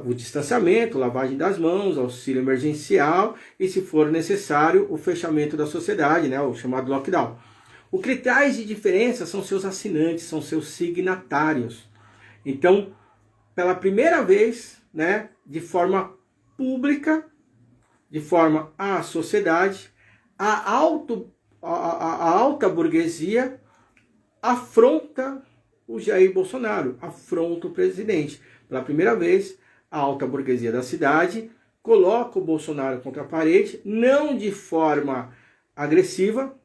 O distanciamento, lavagem das mãos, auxílio emergencial e, se for necessário, o fechamento da sociedade, né? O chamado lockdown. O que traz de diferença são seus assinantes, são seus signatários. Então, pela primeira vez, né, de forma pública, de forma à sociedade, a alta burguesia afronta o Jair Bolsonaro, afronta o presidente. Pela primeira vez, a alta burguesia da cidade coloca o Bolsonaro contra a parede, não de forma agressiva,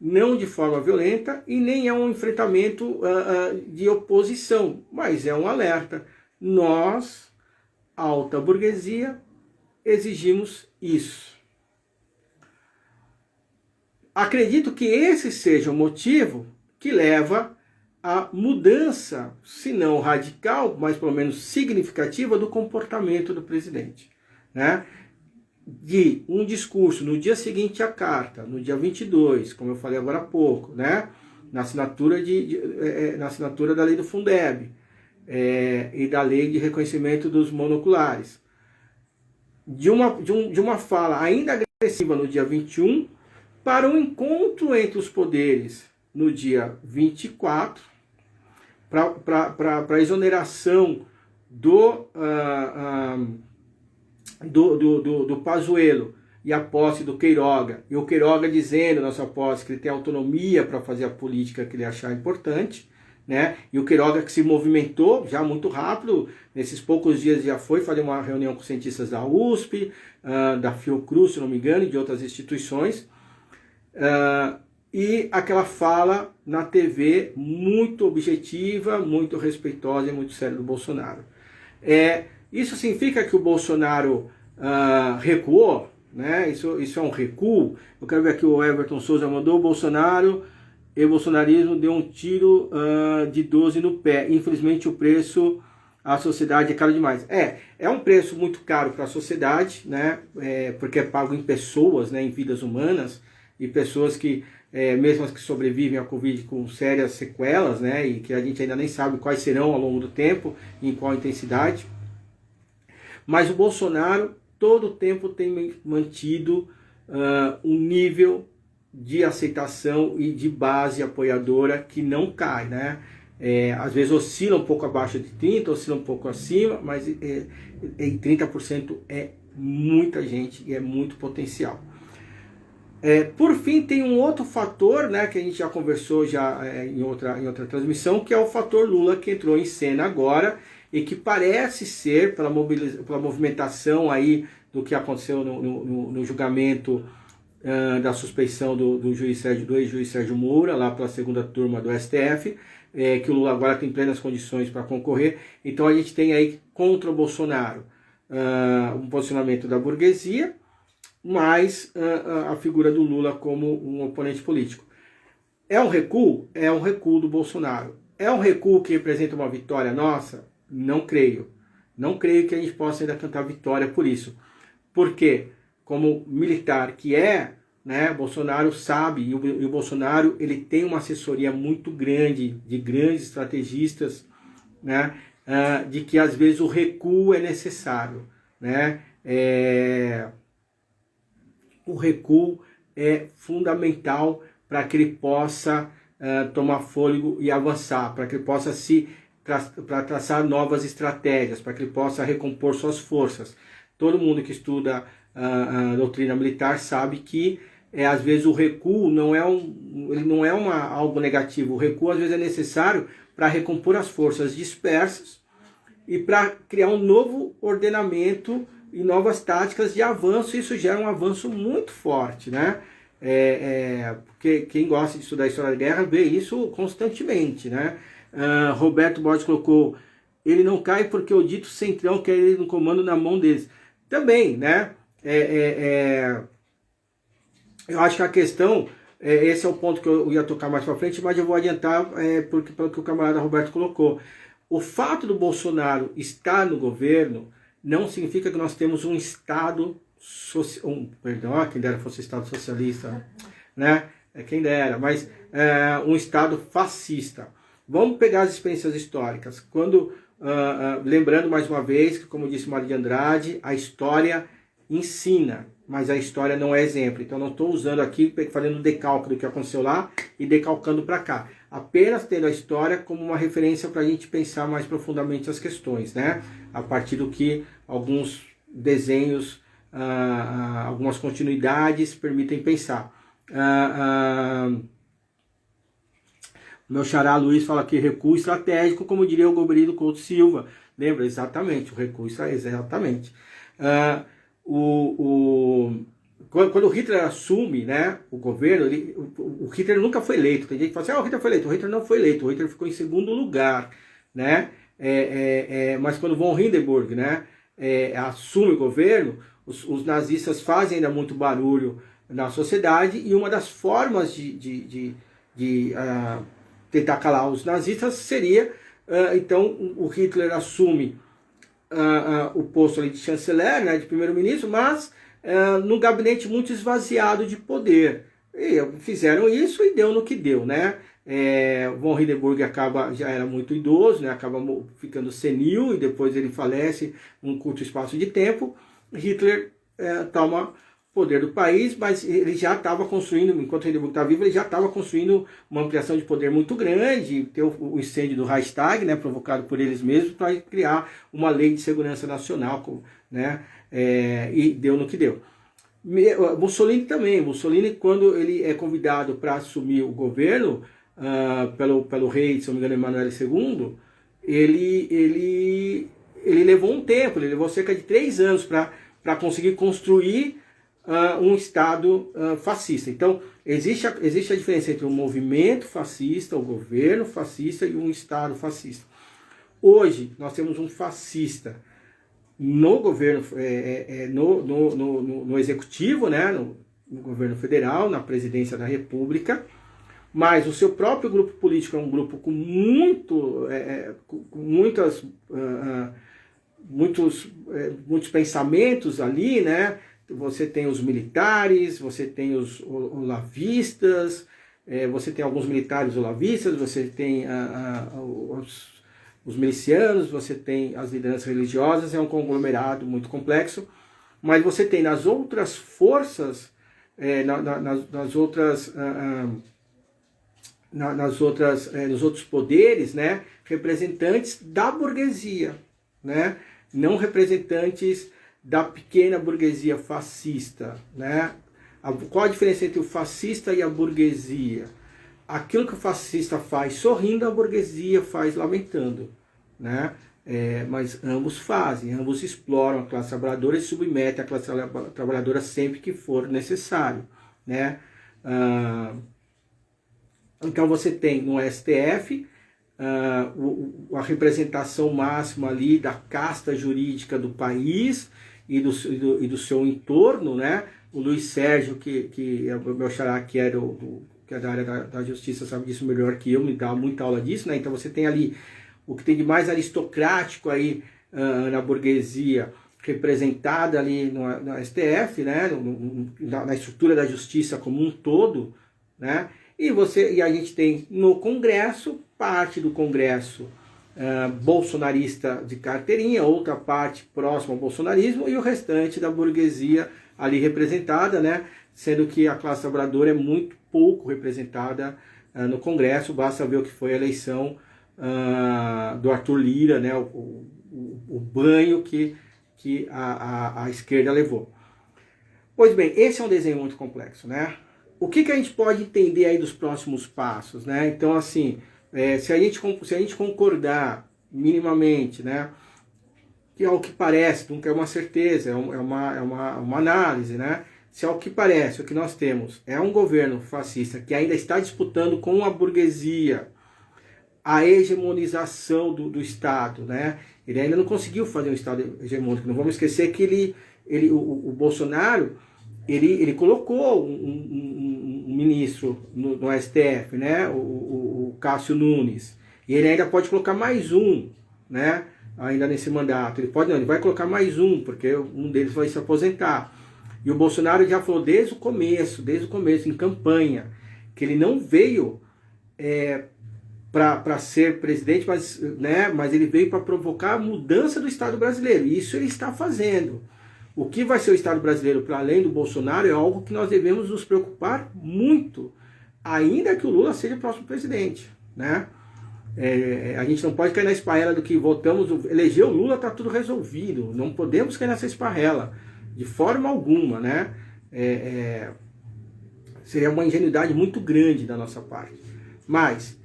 não de forma violenta, e nem é um enfrentamento de oposição, mas é um alerta. Nós, alta burguesia, exigimos isso. Acredito que esse seja o motivo que leva à mudança, se não radical, mas pelo menos significativa, do comportamento do presidente, né? De um discurso no dia seguinte à carta, no dia 22, como eu falei agora há pouco, né? Na assinatura, na assinatura da lei do Fundeb e da lei de reconhecimento dos monoculares, de uma fala ainda agressiva no dia 21, para um encontro entre os poderes no dia 24, para a exoneração do Pazuello e a posse do Queiroga, e o Queiroga dizendo na sua posse que ele tem autonomia para fazer a política que ele achar importante, né? E o Queiroga, que se movimentou já muito rápido, nesses poucos dias já foi fazer uma reunião com cientistas da USP, da Fiocruz, se não me engano, e de outras instituições, e aquela fala na TV muito objetiva, muito respeitosa e muito séria do Bolsonaro. Isso significa que o Bolsonaro recuou, né? Isso é um recuo. Eu quero ver aqui, o Everton Souza mandou: o Bolsonaro e o bolsonarismo deu um tiro de 12 no pé. Infelizmente o preço à sociedade é caro demais. É um preço muito caro para a sociedade, né? Porque é pago em pessoas, né? Em vidas humanas, e pessoas que, mesmo as que sobrevivem à Covid com sérias sequelas, né? E que a gente ainda nem sabe quais serão ao longo do tempo e em qual intensidade. Mas o Bolsonaro todo o tempo tem mantido um nível de aceitação e de base apoiadora que não cai, né? Às vezes oscila um pouco abaixo de 30%, oscila um pouco acima, mas em 30% é muita gente e é muito potencial. Por fim, tem um outro fator, né, que a gente já conversou em outra transmissão, que é o fator Lula, que entrou em cena agora e que parece ser, pela movimentação aí do que aconteceu no julgamento da suspeição do ex-juiz Sérgio Moura, lá pela segunda turma do STF, que o Lula agora tem plenas condições para concorrer. Então a gente tem aí contra o Bolsonaro um posicionamento da burguesia, mais a figura do Lula como um oponente político. É um recuo? É um recuo do Bolsonaro. É um recuo que representa uma vitória nossa? Não creio. Não creio que a gente possa ainda cantar vitória por isso. Porque, como militar que né, Bolsonaro sabe, e o Bolsonaro ele tem uma assessoria muito grande, de grandes estrategistas, né, de que às vezes o recuo é necessário, né? O recuo é fundamental para que ele possa tomar fôlego e avançar, para que ele possa para traçar novas estratégias, para que ele possa recompor suas forças. Todo mundo que estuda a doutrina militar sabe que às vezes o recuo não é algo negativo. O recuo às vezes é necessário para recompor as forças dispersas e para criar um novo ordenamento e novas táticas de avanço. Isso gera um avanço muito forte, né? Porque quem gosta de estudar a história da guerra vê isso constantemente, né? Roberto Borges colocou: ele não cai porque o dito centrão quer ele no comando na mão deles. Também, né? Eu acho que a questão, esse é o ponto que eu ia tocar mais para frente, mas eu vou adiantar pelo que o camarada Roberto colocou. O fato do Bolsonaro estar no governo não significa que nós temos um Estado perdão, quem dera fosse Estado socialista, né? Quem dera, mas um Estado fascista. Vamos pegar as experiências históricas. Quando, lembrando mais uma vez, que como disse Mário de Andrade, a história ensina, mas a história não é exemplo. Então não estou usando aqui, fazendo decalque do que aconteceu lá e decalcando para cá. Apenas tendo a história como uma referência para a gente pensar mais profundamente as questões, né? A partir do que alguns desenhos, algumas continuidades permitem pensar. Meu xará Luiz fala que recuo estratégico, como diria o Goberido Couto Silva. Lembra? Exatamente, o recuo exatamente. Quando o Hitler assume, né, o governo, o Hitler nunca foi eleito. Tem gente que fala assim, o Hitler foi eleito. O Hitler não foi eleito, o Hitler ficou em segundo lugar, né? Mas quando von Hindenburg, né, assume o governo, os nazistas fazem ainda muito barulho na sociedade, e uma das formas de tentar calar os nazistas seria, então, o Hitler assume o posto ali de chanceler, né, de primeiro-ministro, mas num gabinete muito esvaziado de poder. E fizeram isso e deu no que deu, né? Von Hindenburg já era muito idoso, né, acaba ficando senil, e depois ele falece num curto espaço de tempo. Hitler toma poder do país, mas ele já estava construindo, enquanto Hindenburg estava vivo, ele já estava construindo uma ampliação de poder muito grande, ter o incêndio do Reichstag, né, provocado por eles mesmos, para criar uma lei de segurança nacional, né, e deu no que deu. Mussolini também. Mussolini, quando ele é convidado para assumir o governo pelo rei, se não me engano, Emanuele II, ele levou um tempo, ele levou cerca de 3 anos para conseguir construir um Estado fascista. Então, existe a diferença entre um movimento fascista, o governo fascista, e um Estado fascista. Hoje, nós temos um fascista no governo, no executivo, né, no governo federal, na presidência da República, mas o seu próprio grupo político é um grupo com muitos pensamentos ali, né? Você tem os militares, você tem os olavistas, você tem alguns militares olavistas, você tem os milicianos, você tem as lideranças religiosas, é um conglomerado muito complexo, mas você tem nas outras forças, nos outros poderes, né, representantes da burguesia, né, não representantes da pequena burguesia fascista, né? Qual a diferença entre o fascista e a burguesia? Aquilo que o fascista faz sorrindo, a burguesia faz lamentando, né? Mas ambos fazem, ambos exploram a classe trabalhadora e submetem a classe trabalhadora sempre que for necessário, né? Então você tem no STF a representação máxima ali da casta jurídica do país e do seu entorno, né? O Luiz Sérgio, que é o meu xará, que é da área da justiça, sabe disso melhor que eu, me dá muita aula disso, né? Então você tem ali o que tem de mais aristocrático aí na burguesia, representada ali no STF, né? Na estrutura da justiça como um todo, né? E a gente tem no Congresso, parte do Congresso bolsonarista de carteirinha, outra parte próxima ao bolsonarismo, e o restante da burguesia ali representada, né? Sendo que a classe trabalhadora é muito pouco representada no Congresso. Basta ver o que foi a eleição do Arthur Lira, né? O banho que a esquerda levou. Pois bem, esse é um desenho muito complexo, né? O que a gente pode entender aí dos próximos passos, né? Então, assim, se a gente concordar minimamente, né, que ao que parece, nunca é uma certeza, é uma análise, né? Se ao que parece, o que nós temos é um governo fascista que ainda está disputando com a burguesia a hegemonização do Estado, né? Ele ainda não conseguiu fazer um Estado hegemônico. Não vamos esquecer que o Bolsonaro, ele colocou um ministro no STF, né? O Cássio Nunes. E ele ainda pode colocar mais um, né? Ainda nesse mandato. Ele vai colocar mais um, porque um deles vai se aposentar. E o Bolsonaro já falou desde o começo, em campanha, que ele não veio para ser presidente, mas, né, mas ele veio para provocar a mudança do Estado brasileiro. E isso ele está fazendo. O que vai ser o Estado brasileiro para além do Bolsonaro é algo que nós devemos nos preocupar muito, ainda que o Lula seja o próximo presidente, né? A gente não pode cair na esparrela do que votamos, eleger o Lula, está tudo resolvido. Não podemos cair nessa esparrela, de forma alguma, né? Seria uma ingenuidade muito grande da nossa parte. Mas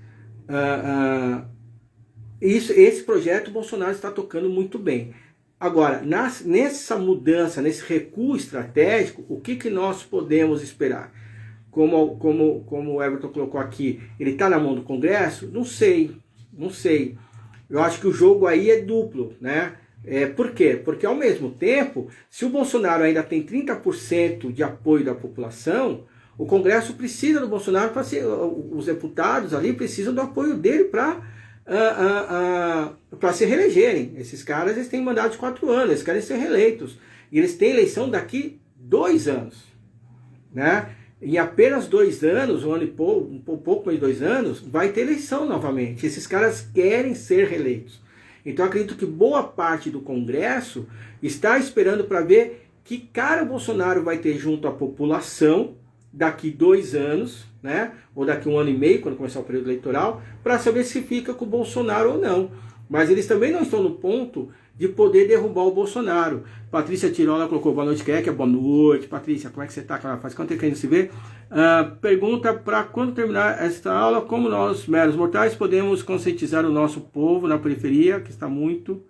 esse projeto o Bolsonaro está tocando muito bem. Agora, nessa mudança, nesse recuo estratégico, o que nós podemos esperar? Como o Everton colocou aqui, ele está na mão do Congresso? Não sei. Eu acho que o jogo aí é duplo, né? Por quê? Porque ao mesmo tempo, se o Bolsonaro ainda tem 30% de apoio da população, o Congresso precisa do Bolsonaro para ser, os deputados ali precisam do apoio dele para se reelegerem. Esses caras eles têm mandato de 4 anos, eles querem ser reeleitos. E eles têm eleição daqui 2 anos, né? Em apenas 2 anos, um pouco mais de 2 anos, vai ter eleição novamente. Esses caras querem ser reeleitos. Então eu acredito que boa parte do Congresso está esperando para ver que cara o Bolsonaro vai ter junto à população daqui 2 anos, né? Ou daqui 1 ano e meio, quando começar o período eleitoral, para saber se fica com o Bolsonaro ou não. Mas eles também não estão no ponto de poder derrubar o Bolsonaro. Patrícia Tirola colocou boa noite, Kekia. Boa noite, Patrícia. Como é que você está? Faz quanto tempo que a gente se vê? Pergunta para quando terminar esta aula, como nós, meros mortais, podemos conscientizar o nosso povo na periferia, que está muito...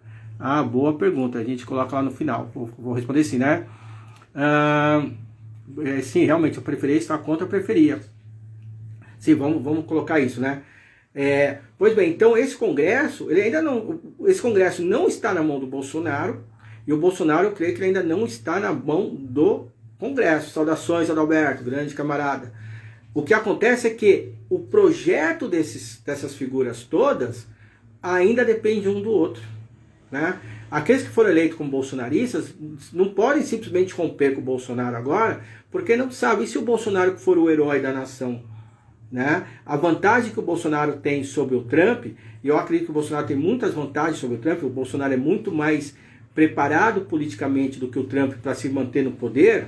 boa pergunta. A gente coloca lá no final. Vou responder sim, né? Sim, realmente, a periferia está contra a periferia. Sim, vamos colocar isso, né? Pois bem, então esse Congresso, esse Congresso não está na mão do Bolsonaro, e o Bolsonaro, eu creio que ele ainda não está na mão do Congresso. Saudações, Adalberto, grande camarada. O que acontece é que o projeto dessas figuras todas ainda depende um do outro, né? Aqueles que foram eleitos como bolsonaristas não podem simplesmente romper com o Bolsonaro agora, porque não sabem se o Bolsonaro for o herói da nação, né? A vantagem que o Bolsonaro tem sobre o Trump, e eu acredito que o Bolsonaro tem muitas vantagens sobre o Trump, o Bolsonaro é muito mais preparado politicamente do que o Trump para se manter no poder,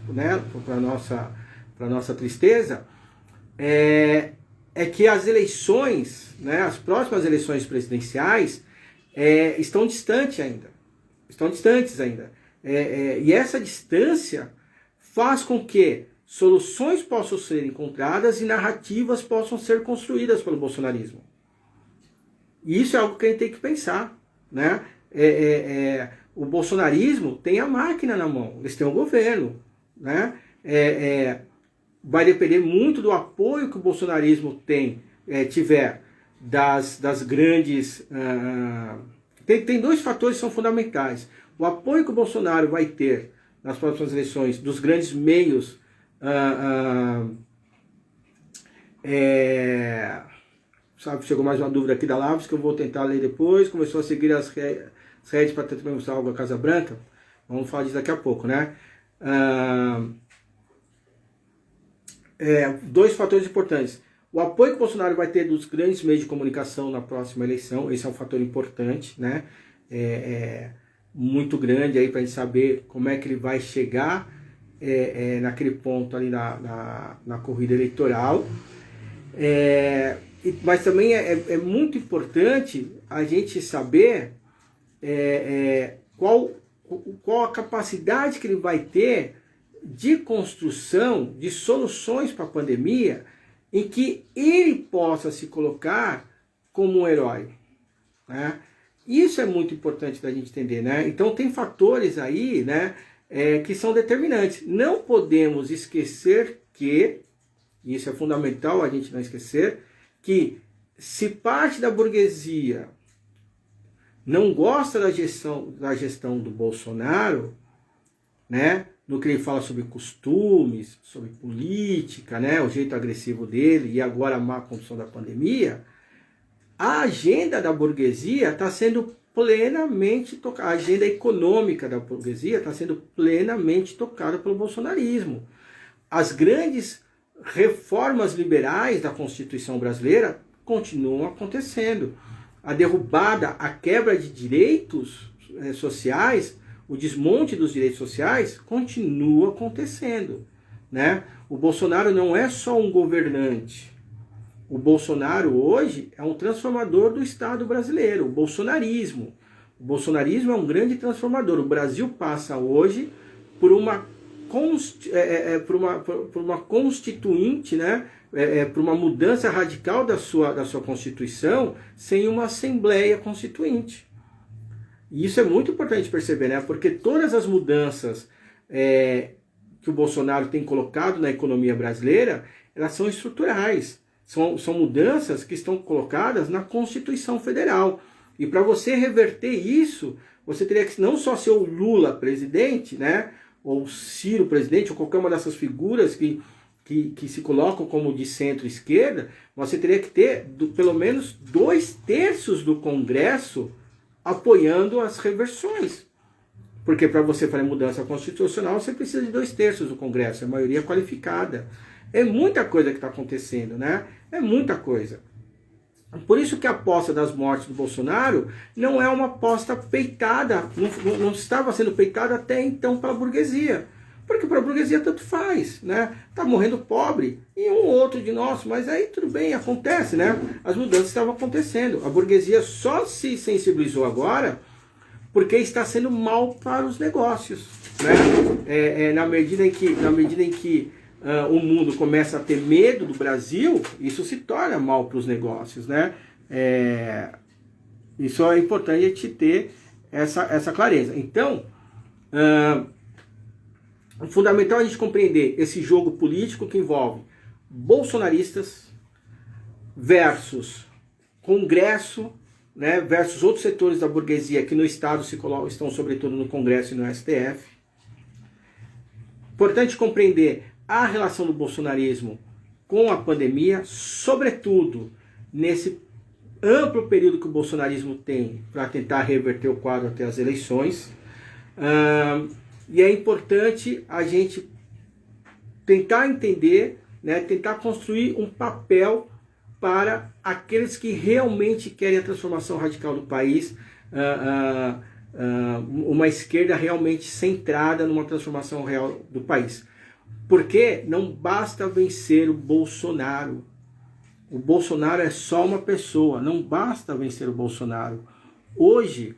né? Para nossa tristeza, é que as eleições, né? As próximas eleições presidenciais estão distantes ainda. E essa distância faz com que soluções possam ser encontradas e narrativas possam ser construídas pelo bolsonarismo. E isso é algo que a gente tem que pensar, né? O bolsonarismo tem a máquina na mão, eles têm o governo, né? Vai depender muito do apoio que o bolsonarismo tiver das grandes... Tem 2 fatores que são fundamentais. O apoio que o Bolsonaro vai ter nas próximas eleições dos grandes meios chegou mais uma dúvida aqui da Laves que eu vou tentar ler depois. Começou a seguir as redes para tentar mostrar algo à Casa Branca. Vamos falar disso daqui a pouco, né? 2 fatores importantes. O apoio que o Bolsonaro vai ter dos grandes meios de comunicação na próxima eleição, esse é um fator importante, né? Muito grande aí para a gente saber como é que ele vai chegar naquele ponto ali na corrida eleitoral. Mas também é muito importante a gente saber qual a capacidade que ele vai ter de construção de soluções para a pandemia em que ele possa se colocar como um herói, né? Isso é muito importante da gente entender, né? Então tem fatores aí, né, que são determinantes. Não podemos esquecer que, isso é fundamental a gente não esquecer, que se parte da burguesia não gosta da gestão do Bolsonaro, né, no que ele fala sobre costumes, sobre política, né, o jeito agressivo dele e agora a má condução da pandemia, a agenda da burguesia está sendo plenamente tocada, a agenda econômica da burguesia está sendo plenamente tocada pelo bolsonarismo. As grandes reformas liberais da Constituição brasileira continuam acontecendo. A derrubada, a quebra de direitos sociais, o desmonte dos direitos sociais continua acontecendo, né? O Bolsonaro não é só um governante. O Bolsonaro hoje é um transformador do Estado brasileiro, o bolsonarismo. O bolsonarismo é um grande transformador. O Brasil passa hoje por uma constituinte, né? Por uma mudança radical da sua Constituição sem uma Assembleia Constituinte. E isso é muito importante perceber, né? Porque todas as mudanças que o Bolsonaro tem colocado na economia brasileira, elas são estruturais. São mudanças que estão colocadas na Constituição Federal. E para você reverter isso, você teria que não só ser o Lula presidente, né? Ou o Ciro presidente, ou qualquer uma dessas figuras que se colocam como de centro-esquerda, você teria que ter pelo menos 2/3 do Congresso apoiando as reversões. Porque para você fazer mudança constitucional, você precisa de 2/3 do Congresso, a maioria qualificada. É muita coisa que está acontecendo, né? É muita coisa. Por isso que a aposta das mortes do Bolsonaro não é uma aposta peitada, não estava sendo peitada até então pela burguesia. Porque para a burguesia tanto faz, né? Tá morrendo pobre e um ou outro de nós, mas aí tudo bem, acontece, né? As mudanças estavam acontecendo. A burguesia só se sensibilizou agora porque está sendo mal para os negócios, né? Na medida em que o mundo começa a ter medo do Brasil, isso se torna mal para os negócios, né? Isso é importante a gente ter essa clareza. Então, é fundamental a gente compreender esse jogo político que envolve bolsonaristas versus Congresso, né, versus outros setores da burguesia que no Estado estão sobretudo no Congresso e no STF. Importante compreender a relação do bolsonarismo com a pandemia, sobretudo nesse amplo período que o bolsonarismo tem para tentar reverter o quadro até as eleições. E é importante a gente tentar entender, né, tentar construir um papel para aqueles que realmente querem a transformação radical do país, uma esquerda realmente centrada numa transformação real do país. Porque não basta vencer o Bolsonaro. O Bolsonaro é só uma pessoa, não basta vencer o Bolsonaro. Hoje,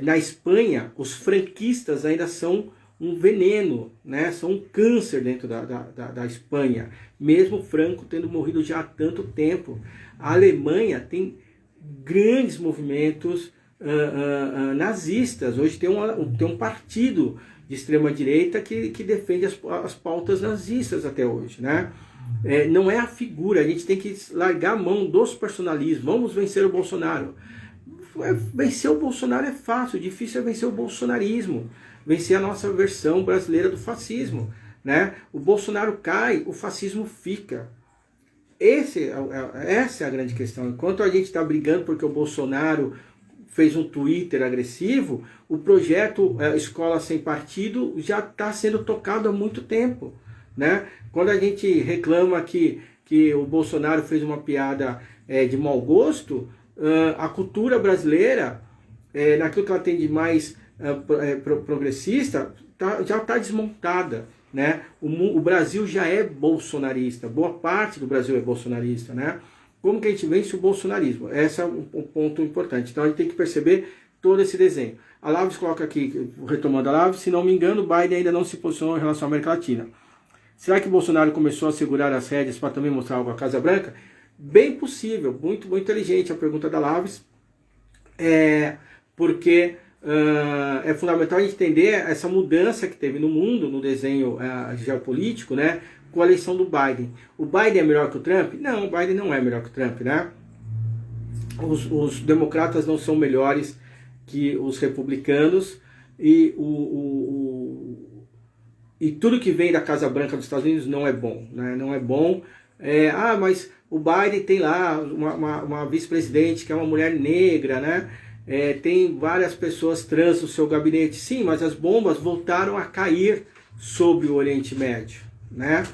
na Espanha, os franquistas ainda são um veneno, né? São um câncer dentro da Espanha, mesmo Franco tendo morrido já há tanto tempo. A Alemanha tem grandes movimentos nazistas. Hoje tem um partido de extrema-direita que defende as pautas nazistas até hoje, né? Não é a figura, a gente tem que largar a mão dos personalismos. Vamos vencer o Bolsonaro. Vencer o Bolsonaro é fácil, difícil é vencer o bolsonarismo, vencer a nossa versão brasileira do fascismo, né? O Bolsonaro cai, o fascismo fica. Essa é a grande questão. Enquanto a gente está brigando porque o Bolsonaro fez um Twitter agressivo, o projeto Escola Sem Partido já está sendo tocado há muito tempo, né? Quando a gente reclama que o Bolsonaro fez uma piada de mau gosto, a cultura brasileira, naquilo que ela tem de mais progressista, já está desmontada, né? O Brasil já é bolsonarista, boa parte do Brasil é bolsonarista, né? Como que a gente vence o bolsonarismo? Esse é um ponto importante. Então a gente tem que perceber todo esse desenho. A Laves coloca aqui, retomando a Laves, se não me engano, Biden ainda não se posicionou em relação à América Latina. Será que Bolsonaro começou a segurar as rédeas para também mostrar algo à Casa Branca? Bem possível, muito, muito inteligente a pergunta da Laves, porque é fundamental a gente entender essa mudança que teve no mundo, no desenho geopolítico, né, com a eleição do Biden. O Biden é melhor que o Trump? Não, o Biden não é melhor que o Trump, né? Os democratas não são melhores que os republicanos, e tudo que vem da Casa Branca dos Estados Unidos não é bom, né? Não é bom. Mas o Biden tem lá uma vice-presidente que é uma mulher negra, né? Tem várias pessoas trans no seu gabinete. Sim, mas as bombas voltaram a cair sobre o Oriente Médio, né?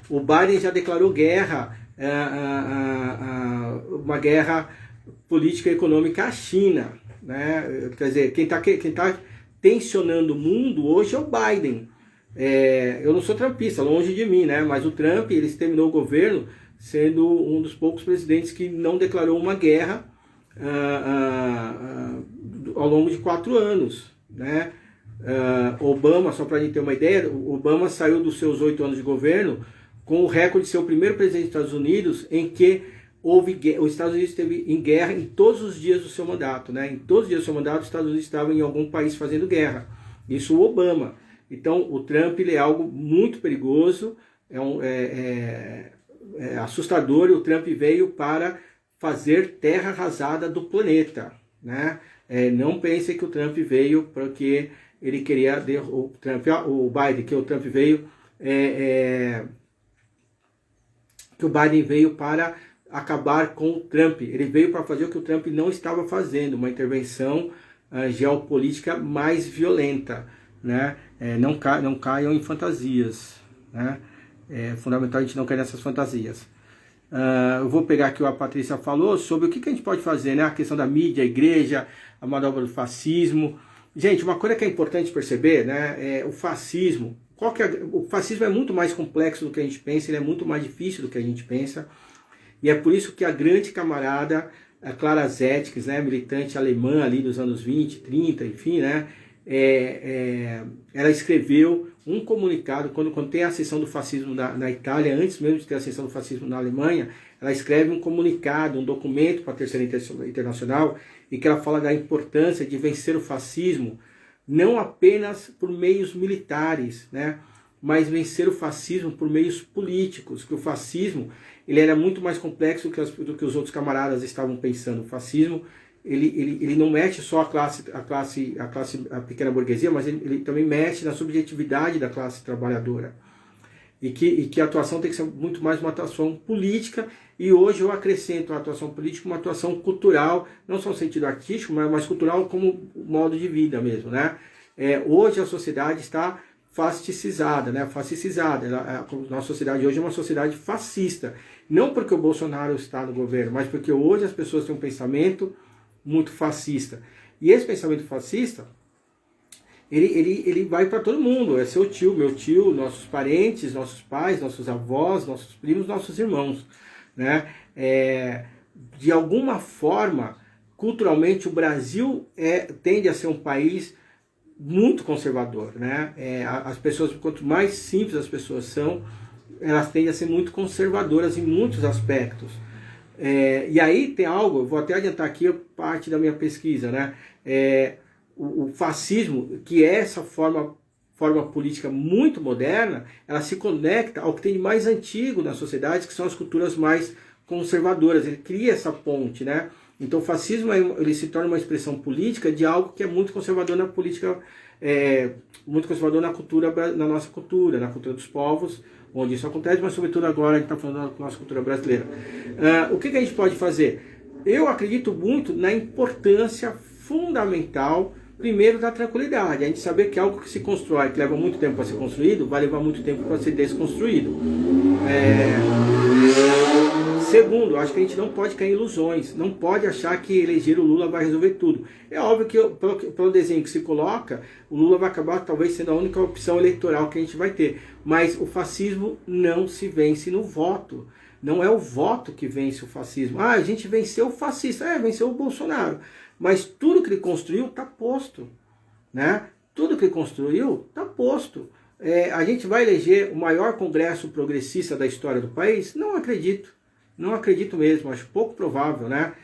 O Biden já declarou guerra uma guerra política e econômica à China, né? Quer dizer, quem tá tensionando o mundo hoje é o Biden. Eu não sou trumpista, longe de mim, né? Mas o Trump, ele terminou o governo sendo um dos poucos presidentes que não declarou uma guerra ao longo de 4 anos, né? Obama, só para a gente ter uma ideia, o Obama saiu dos seus 8 anos de governo com o recorde de ser o primeiro presidente dos Estados Unidos em que os Estados Unidos esteve em guerra em todos os dias do seu mandato, né? Em todos os dias do seu mandato, os Estados Unidos estavam em algum país fazendo guerra. Isso o Obama. Então, o Trump, ele é algo muito perigoso, é assustador, e o Trump veio para fazer terra arrasada do planeta, né? Não pensem que o Trump veio porque ele queria o Biden, que o Trump veio que o Biden veio para acabar com o Trump. Ele veio para fazer o que o Trump não estava fazendo, uma intervenção geopolítica mais violenta, né? Não caiam em fantasias, né? É fundamental a gente não cair nessas fantasias. Eu vou pegar aqui o que a Patrícia falou sobre o que a gente pode fazer, né? A questão da mídia, a igreja, a manobra do fascismo. Gente, uma coisa que é importante perceber, né? O fascismo. O fascismo é muito mais complexo do que a gente pensa, ele é muito mais difícil do que a gente pensa. E é por isso que a grande camarada, a Clara Zetkin, né, militante alemã ali dos anos 20, 30, enfim, né? Ela escreveu um comunicado, quando tem a ascensão do fascismo na Itália, antes mesmo de ter a ascensão do fascismo na Alemanha, ela escreve um comunicado, um documento para a Terceira Internacional, e que ela fala da importância de vencer o fascismo, não apenas por meios militares, né, mas vencer o fascismo por meios políticos, que o fascismo ele era muito mais complexo do que os outros camaradas estavam pensando. O fascismo ele não mexe só a pequena burguesia, mas ele também mexe na subjetividade da classe trabalhadora. E que a atuação tem que ser muito mais uma atuação política, e hoje eu acrescento a atuação política uma atuação cultural, não só no sentido artístico, mas cultural como modo de vida mesmo, né? Hoje a sociedade está fascicizada, né? A nossa sociedade hoje é uma sociedade fascista. Não porque o Bolsonaro está no governo, mas porque hoje as pessoas têm um pensamento muito fascista. E esse pensamento fascista, ele vai para todo mundo. É seu tio, meu tio, nossos parentes, nossos pais, nossos avós, nossos primos, nossos irmãos, né? De alguma forma, culturalmente, o Brasil tende a ser um país muito conservador, né? As pessoas, quanto mais simples as pessoas são, elas tendem a ser muito conservadoras em muitos aspectos. E aí tem algo, eu vou até adiantar aqui a parte da minha pesquisa, né? O fascismo, que é essa forma política muito moderna, ela se conecta ao que tem de mais antigo na sociedade, que são as culturas mais conservadoras. Ele cria essa ponte, né? Então o fascismo ele se torna uma expressão política de algo que é muito conservador na política, muito conservador na cultura, na nossa cultura, na cultura dos povos, onde isso acontece, mas sobretudo agora a gente está falando da nossa cultura brasileira. O que a gente pode fazer? Eu acredito muito na importância fundamental, primeiro, da tranquilidade. A gente saber que algo que se constrói, que leva muito tempo para ser construído, vai levar muito tempo para ser desconstruído. Segundo, acho que a gente não pode cair em ilusões, não pode achar que eleger o Lula vai resolver tudo. É óbvio que pelo desenho que se coloca, o Lula vai acabar talvez sendo a única opção eleitoral que a gente vai ter. Mas o fascismo não se vence no voto. Não é o voto que vence o fascismo. A gente venceu o fascista, venceu o Bolsonaro. Mas tudo que ele construiu está posto, né? Tudo que ele construiu está posto. A gente vai eleger o maior congresso progressista da história do país? Não acredito. Não acredito mesmo, acho pouco provável, né?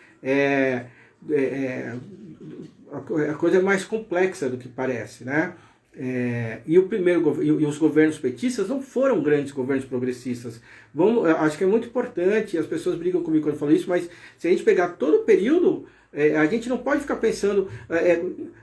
A coisa é mais complexa do que parece, né? E os governos petistas não foram grandes governos progressistas. Acho que é muito importante, as pessoas brigam comigo quando eu falo isso, mas se a gente pegar todo o período, a gente não pode ficar pensando...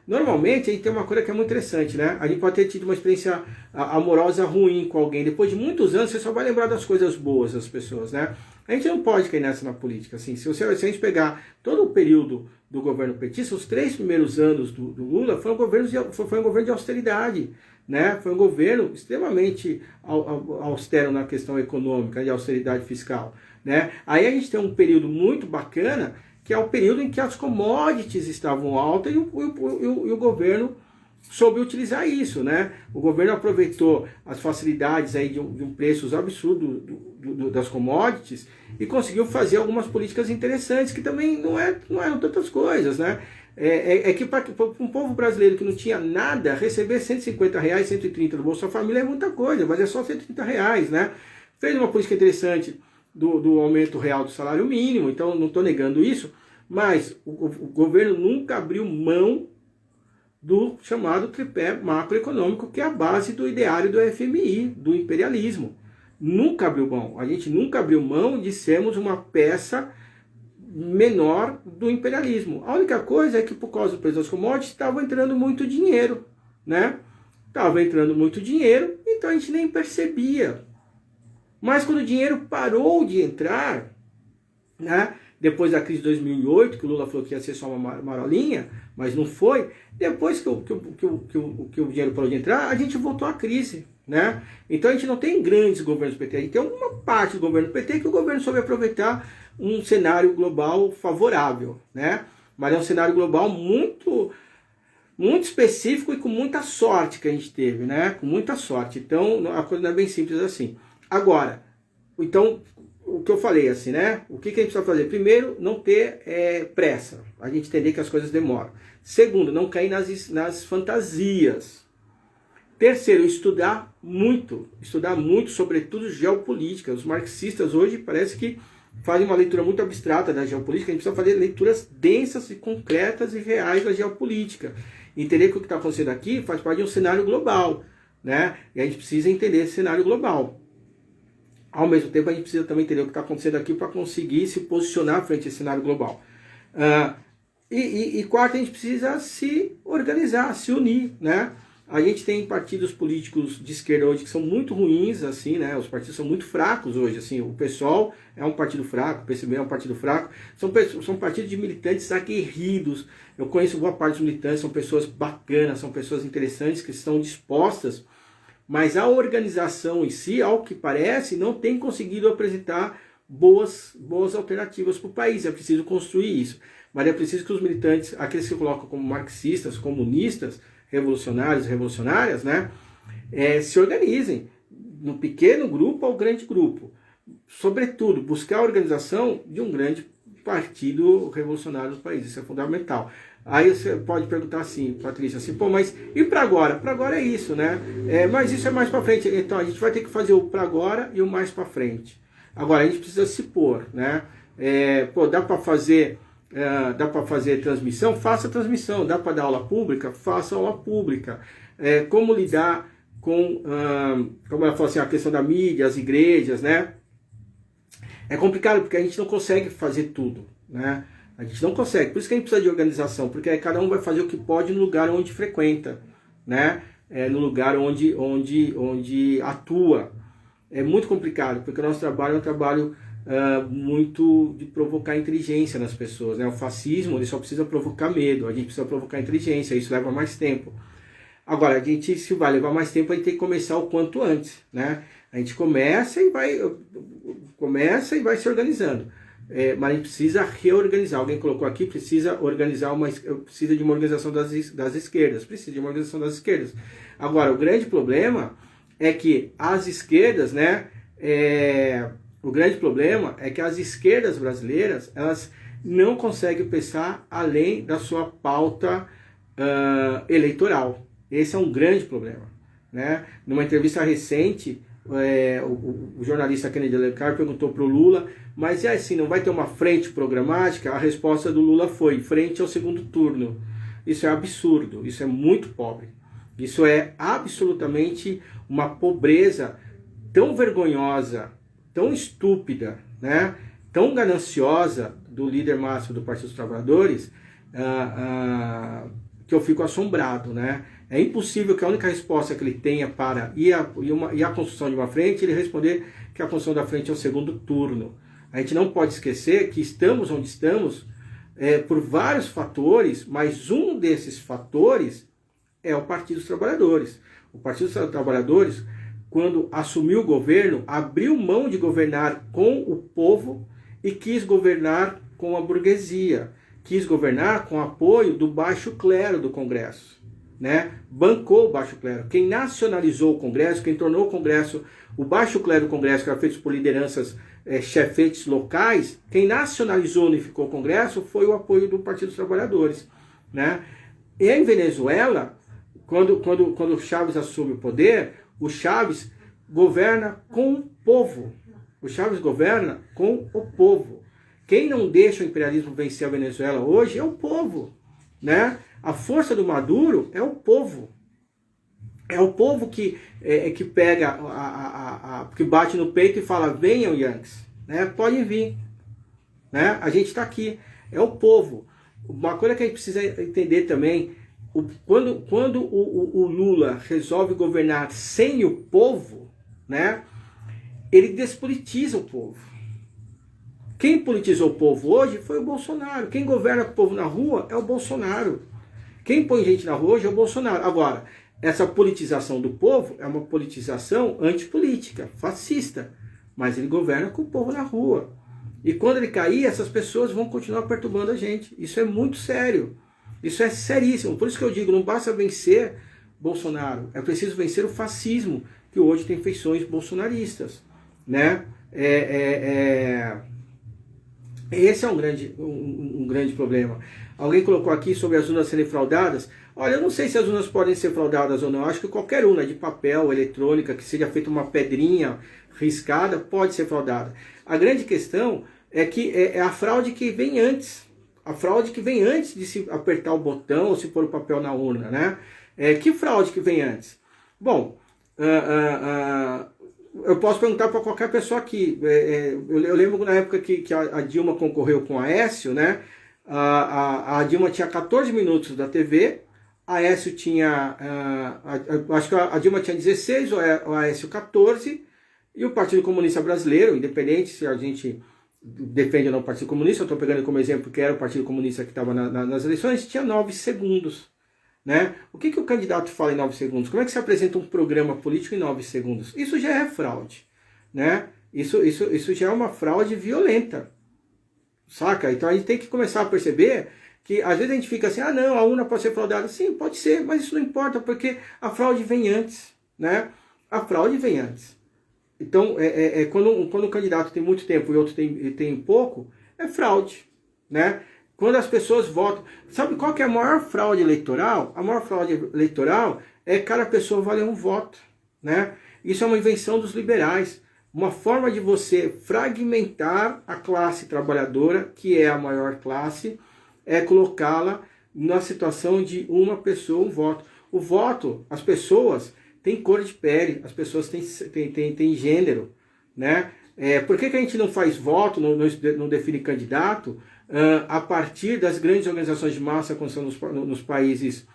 normalmente a gente tem uma coisa que é muito interessante, né? A gente pode ter tido uma experiência amorosa ruim com alguém. Depois de muitos anos, você só vai lembrar das coisas boas das pessoas, né? A gente não pode cair nessa na política. Assim, se a gente pegar todo o período do governo petista, os 3 primeiros anos do Lula foi um governo de austeridade. né? Foi um governo extremamente austero na questão econômica, de austeridade fiscal, né? Aí a gente tem um período muito bacana, que é o período em que as commodities estavam altas e o governo soube utilizar isso, né? O governo aproveitou as facilidades aí de um preços absurdo das commodities e conseguiu fazer algumas políticas interessantes, que também não eram tantas coisas, né? Que para um povo brasileiro que não tinha nada, receber R$150, 130 do Bolsa Família é muita coisa, mas é só R$130, né? Fez uma política interessante do aumento real do salário mínimo, então não estou negando isso, mas o governo nunca abriu mão do chamado tripé macroeconômico, que é a base do ideário do FMI, do imperialismo. Nunca abriu mão. A gente nunca abriu mão de sermos uma peça menor do imperialismo. A única coisa é que, por causa do preço das commodities, estava entrando muito dinheiro, né? Estava entrando muito dinheiro, então a gente nem percebia. Mas quando o dinheiro parou de entrar, né? Depois da crise de 2008, que o Lula falou que ia ser só uma marolinha, mas não foi. Depois que o dinheiro parou de entrar, a gente voltou à crise, né? Então a gente não tem grandes governos PT, a gente tem uma parte do governo PT que o governo soube aproveitar um cenário global favorável, né? Mas é um cenário global muito específico e com muita sorte que a gente teve, né? Com muita sorte. Então a coisa não é bem simples assim. Agora, então, o que eu falei assim, né? O que a gente precisa fazer? Primeiro, não ter pressa. A gente entender que as coisas demoram. Segundo, não cair nas fantasias. Terceiro, estudar muito, sobretudo geopolítica. Os marxistas hoje parece que fazem uma leitura muito abstrata da geopolítica. A gente precisa fazer leituras densas e concretas e reais da geopolítica. Entender que o que está acontecendo aqui faz parte de um cenário global, né? E a gente precisa entender esse cenário global. Ao mesmo tempo, a gente precisa também entender o que está acontecendo aqui para conseguir se posicionar frente a esse cenário global. E quarto, a gente precisa se organizar, se unir, né? A gente tem partidos políticos de esquerda hoje que são muito ruins, assim, né? Os partidos são muito fracos hoje, assim. O PSOL é um partido fraco, o PCB é um partido fraco. São partidos de militantes aguerridos. Eu conheço boa parte dos militantes, são pessoas bacanas, são pessoas interessantes que estão dispostas. Mas a organização em si, ao que parece, não tem conseguido apresentar boas alternativas para o país. É preciso construir isso. Mas é preciso que os militantes, aqueles que colocam como marxistas, comunistas, revolucionárias, né, se organizem no pequeno grupo ao grande grupo. Sobretudo, buscar a organização de um grande partido revolucionário do país. Isso é fundamental. Aí você pode perguntar assim, Patrícia, assim, pô, mas e para agora? Para agora é isso, né? Mas isso é mais para frente. Então a gente vai ter que fazer o para agora e o mais para frente. Agora a gente precisa se pôr, né? Dá para fazer transmissão? Faça transmissão. Dá para dar aula pública? Faça aula pública. Como lidar com, como ela falou assim, a questão da mídia, as igrejas, né? É complicado porque a gente não consegue fazer tudo, né? A gente não consegue, por isso que a gente precisa de organização, porque aí cada um vai fazer o que pode no lugar onde frequenta, né? No lugar onde atua. É muito complicado, porque o nosso trabalho é um trabalho muito de provocar inteligência nas pessoas, né? O fascismo, ele só precisa provocar medo, a gente precisa provocar inteligência, isso leva mais tempo. Agora, se vai levar mais tempo, a gente tem que começar o quanto antes, né? A gente começa e vai se organizando. Mas a gente precisa reorganizar. Alguém colocou aqui, precisa de uma organização das esquerdas. Precisa de uma organização das esquerdas. Agora, o grande problema é que as esquerdas, né? O grande problema é que as esquerdas brasileiras, elas não conseguem pensar além da sua pauta eleitoral. Esse é um grande problema, né? Numa entrevista recente, o jornalista Kennedy Alencar perguntou para o Lula, mas assim, não vai ter uma frente programática? A resposta do Lula foi, frente ao segundo turno. Isso é absurdo, isso é muito pobre. Isso é absolutamente uma pobreza tão vergonhosa, tão estúpida, né? Tão gananciosa do líder máximo do Partido dos Trabalhadores, que eu fico assombrado, né? É impossível que a única resposta que ele tenha para a construção de uma frente, ele responder que a construção da frente é o segundo turno. A gente não pode esquecer que estamos onde estamos por vários fatores, mas um desses fatores é o Partido dos Trabalhadores. O Partido dos Trabalhadores, quando assumiu o governo, abriu mão de governar com o povo e quis governar com a burguesia, quis governar com o apoio do baixo clero do Congresso, né? Bancou o baixo clero. Quem nacionalizou o Congresso, quem tornou o Congresso, o baixo clero do Congresso, que era feito por lideranças, chefetes locais, quem nacionalizou, unificou o Congresso foi o apoio do Partido dos Trabalhadores, né? E em Venezuela, quando Chávez assume o poder, o Chávez governa com o povo. O Chávez governa com o povo. Quem não deixa o imperialismo vencer a Venezuela hoje é o povo, né? A força do Maduro é o povo. É o povo que pega, que bate no peito e fala, venham, Yankees, né? Podem vir, né? A gente está aqui. É o povo. Uma coisa que a gente precisa entender também, quando o Lula resolve governar sem o povo, né? Ele despolitiza o povo. Quem politizou o povo hoje foi o Bolsonaro. Quem governa com o povo na rua é o Bolsonaro. Quem põe gente na rua hoje é o Bolsonaro. Agora, essa politização do povo é uma politização antipolítica, fascista. Mas ele governa com o povo na rua. E quando ele cair, essas pessoas vão continuar perturbando a gente. Isso é muito sério. Isso é seríssimo. Por isso que eu digo, não basta vencer Bolsonaro. É preciso vencer o fascismo, que hoje tem feições bolsonaristas, né? Esse é um grande problema. Alguém colocou aqui sobre as urnas serem fraudadas. Olha, eu não sei se as urnas podem ser fraudadas ou não. Eu acho que qualquer urna de papel, eletrônica, que seja feita uma pedrinha riscada, pode ser fraudada. A grande questão é que é a fraude que vem antes. A fraude que vem antes de se apertar o botão ou se pôr o papel na urna, né? Que fraude que vem antes? Bom, eu posso perguntar para qualquer pessoa aqui. Eu lembro na época que a Dilma concorreu com a Aécio, né? A Dilma tinha 14 minutos da TV, a Aécio tinha, acho que a Dilma tinha 16, o Aécio 14, e o Partido Comunista Brasileiro, independente se a gente defende ou não o Partido Comunista, eu estou pegando como exemplo que era o Partido Comunista que estava nas eleições, tinha 9 segundos. Né? O que o candidato fala em 9 segundos? Como é que se apresenta um programa político em 9 segundos? Isso já é fraude. Né? Isso já é uma fraude violenta. Saca? Então a gente tem que começar a perceber que às vezes a gente fica assim, não, a urna pode ser fraudada. Sim, pode ser, mas isso não importa, porque a fraude vem antes. Né? A fraude vem antes. Então, quando um candidato tem muito tempo e outro tem pouco, é fraude. Né? Quando as pessoas votam... Sabe qual que é a maior fraude eleitoral? A maior fraude eleitoral é cada pessoa valer um voto. Né? Isso é uma invenção dos liberais. Uma forma de você fragmentar a classe trabalhadora, que é a maior classe, é colocá-la na situação de uma pessoa, um voto. O voto, as pessoas têm cor de pele, as pessoas têm gênero. Né? Por que a gente não faz voto, não define candidato, a partir das grandes organizações de massa, como são nos países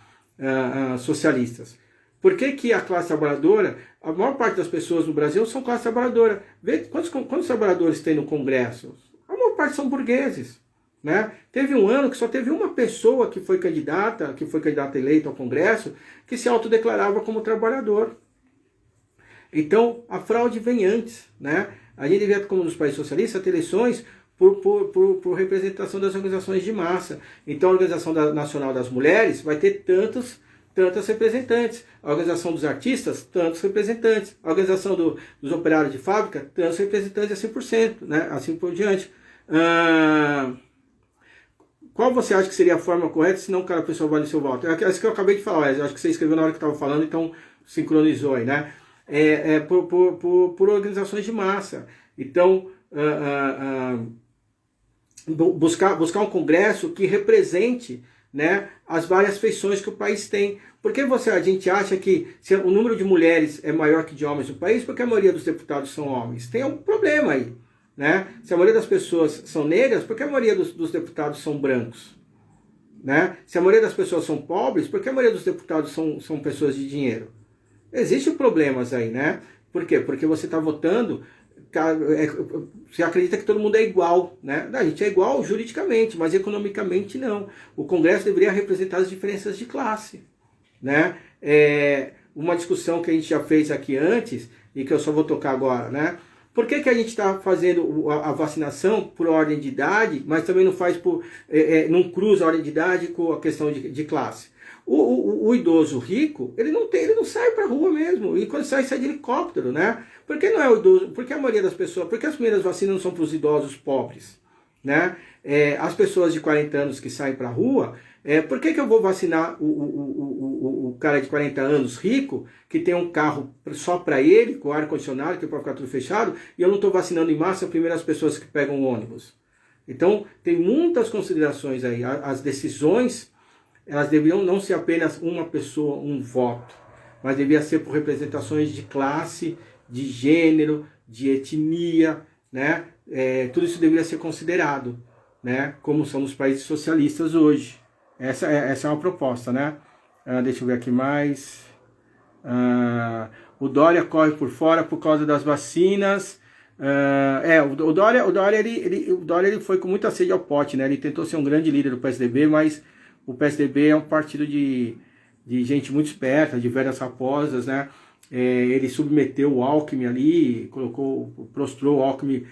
socialistas? Por que a classe trabalhadora, a maior parte das pessoas no Brasil são classe trabalhadora? Vê quantos trabalhadores tem no Congresso? A maior parte são burgueses. Né? Teve um ano que só teve uma pessoa que foi candidata eleita ao Congresso, que se autodeclarava como trabalhador. Então, a fraude vem antes. Né? A gente devia, como nos países socialistas, ter eleições por representação das organizações de massa. Então a Organização Nacional das Mulheres vai ter tantas representantes. A Organização dos Artistas, tantos representantes. A Organização dos Operários de Fábrica, tantos representantes, assim por cento, né? Assim por diante. Qual você acha que seria a forma correta, se não cada pessoa vale seu voto? É isso que eu acabei de falar, acho que você escreveu na hora que eu estava falando, então sincronizou aí, né? Por organizações de massa. Então, buscar um congresso que represente, né, as várias feições que o país tem. Por que a gente acha que se o número de mulheres é maior que de homens no país? Porque a maioria dos deputados são homens. Tem um problema aí. Né? Se a maioria das pessoas são negras, por que a maioria dos deputados são brancos? Né? Se a maioria das pessoas são pobres, por que a maioria dos deputados são pessoas de dinheiro? Existem problemas aí, né? Por quê? Porque você está votando... Você acredita que todo mundo é igual, né? A gente é igual juridicamente, mas economicamente não. O Congresso deveria representar as diferenças de classe, né? uma discussão que a gente já fez aqui antes, e que eu só vou tocar agora, né? Por que a gente está fazendo a vacinação por ordem de idade, mas também não faz não cruza a ordem de idade com a questão de classe? O idoso rico, ele não sai para a rua mesmo, e quando sai de helicóptero, né? Por que não é o idoso? Porque a maioria das pessoas, porque as primeiras vacinas não são para os idosos pobres, né? As pessoas de 40 anos que saem para a rua, por que eu vou vacinar o cara de 40 anos rico, que tem um carro só para ele, com ar-condicionado, que pode ficar tudo fechado, e eu não estou vacinando em massa primeiro as pessoas que pegam o ônibus? Então, tem muitas considerações aí. As decisões, elas deveriam não ser apenas uma pessoa, um voto, mas devia ser por representações de classe, de gênero, de etnia, né? Tudo isso deveria ser considerado, né? Como são os países socialistas hoje. Essa é uma proposta, né? Deixa eu ver aqui mais. O Dória corre por fora por causa das vacinas. O Dória ele foi com muita sede ao pote, né? Ele tentou ser um grande líder do PSDB, mas o PSDB é um partido de gente muito esperta, de velhas raposas, né? Ele submeteu o Alckmin ali, prostrou o Alckmin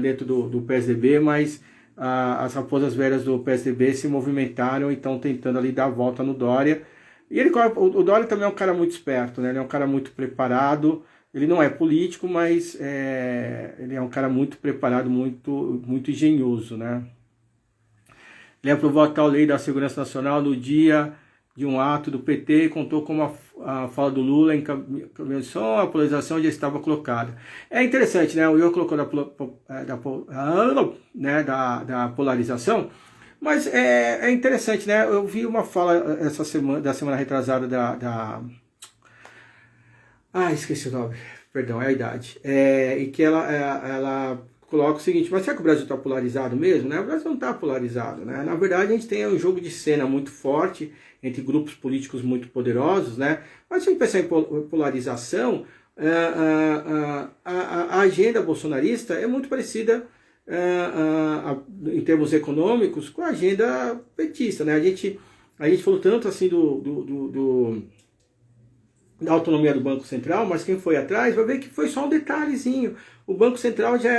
dentro do PSDB, mas as raposas velhas do PSDB se movimentaram e estão tentando ali dar a volta no Dória. E o Dória também é um cara muito esperto, né? Ele é um cara muito preparado. Ele não é político, mas ele é um cara muito preparado, muito engenhoso, né? Ele aprovou a tal lei da segurança nacional no dia de um ato do PT e contou como a fala do Lula em convenção, a polarização já estava colocada. É interessante, né? O Iô colocou da polarização, mas é interessante, né? Eu vi uma fala da semana retrasada esqueci o nome, perdão, é a idade. E que ela coloca o seguinte: mas será que o Brasil está polarizado mesmo? Né? O Brasil não está polarizado, né? Na verdade, a gente tem um jogo de cena muito forte entre grupos políticos muito poderosos, né? Mas se a gente pensar em polarização, a agenda bolsonarista é muito parecida em termos econômicos com a agenda petista, né? A gente falou tanto assim da autonomia do Banco Central, mas quem foi atrás vai ver que foi só um detalhezinho. O Banco Central já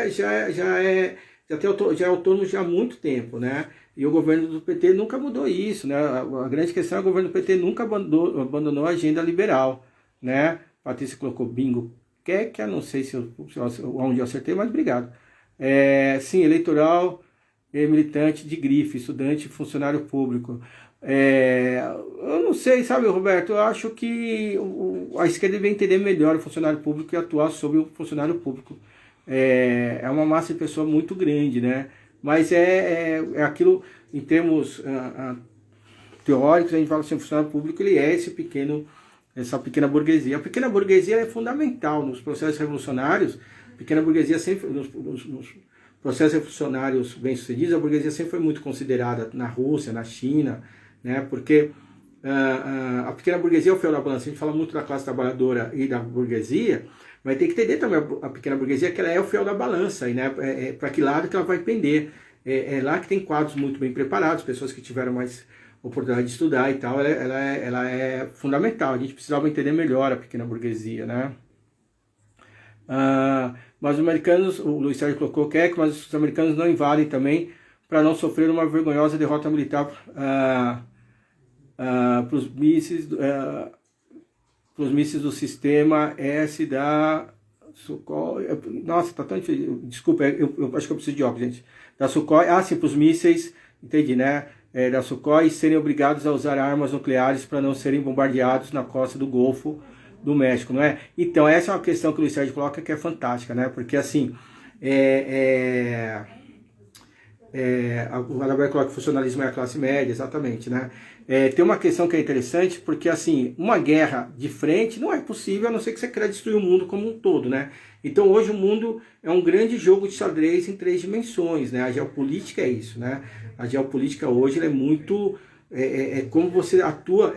é autônomo já há muito tempo, né? E o governo do PT nunca mudou isso, né? A grande questão é que o governo do PT nunca abandonou a agenda liberal, né? Patrícia colocou bingo, que não sei onde eu acertei, mas obrigado. Sim, eleitoral, militante de grife, estudante, funcionário público. Eu não sei, sabe, Roberto, eu acho que a esquerda deve entender melhor o funcionário público e atuar sobre o funcionário público. É uma massa de pessoa muito grande, né? Mas é aquilo, em termos teóricos, a gente fala assim, o funcionário público ele é essa pequena burguesia. A pequena burguesia é fundamental nos processos revolucionários. A pequena burguesia sempre, nos processos revolucionários bem-sucedidos, a burguesia sempre foi muito considerada na Rússia, na China, né? Porque a pequena burguesia é o fiel da balança. A gente fala muito da classe trabalhadora e da burguesia, mas tem que entender também a pequena burguesia que ela é o fiel da balança, e, né, para que lado que ela vai pender. É lá que tem quadros muito bem preparados, pessoas que tiveram mais oportunidade de estudar e tal, ela é fundamental. A gente precisava entender melhor a pequena burguesia, né? Mas os americanos, o Luiz Sérgio colocou mas os americanos não invadem também para não sofrer uma vergonhosa derrota militar para os mísseis do sistema S da Sukhoi. Nossa, tá tão difícil. Desculpa, eu acho que eu preciso de óculos, gente. Da Sukhoi, sim, para os mísseis, entendi, né? Da Sukhoi serem obrigados a usar armas nucleares para não serem bombardeados na costa do Golfo do México, não é? Então, essa é uma questão que o Luiz Sérgio coloca que é fantástica, né? Porque, assim, o Adalberto coloca que o funcionalismo é a classe média, exatamente, né? Tem uma questão que é interessante, porque, assim, uma guerra de frente não é possível, a não ser que você queira destruir o mundo como um todo, né? Então, hoje o mundo é um grande jogo de xadrez em 3 dimensões, né? A geopolítica é isso, né? A geopolítica hoje ela é muito... como você atua...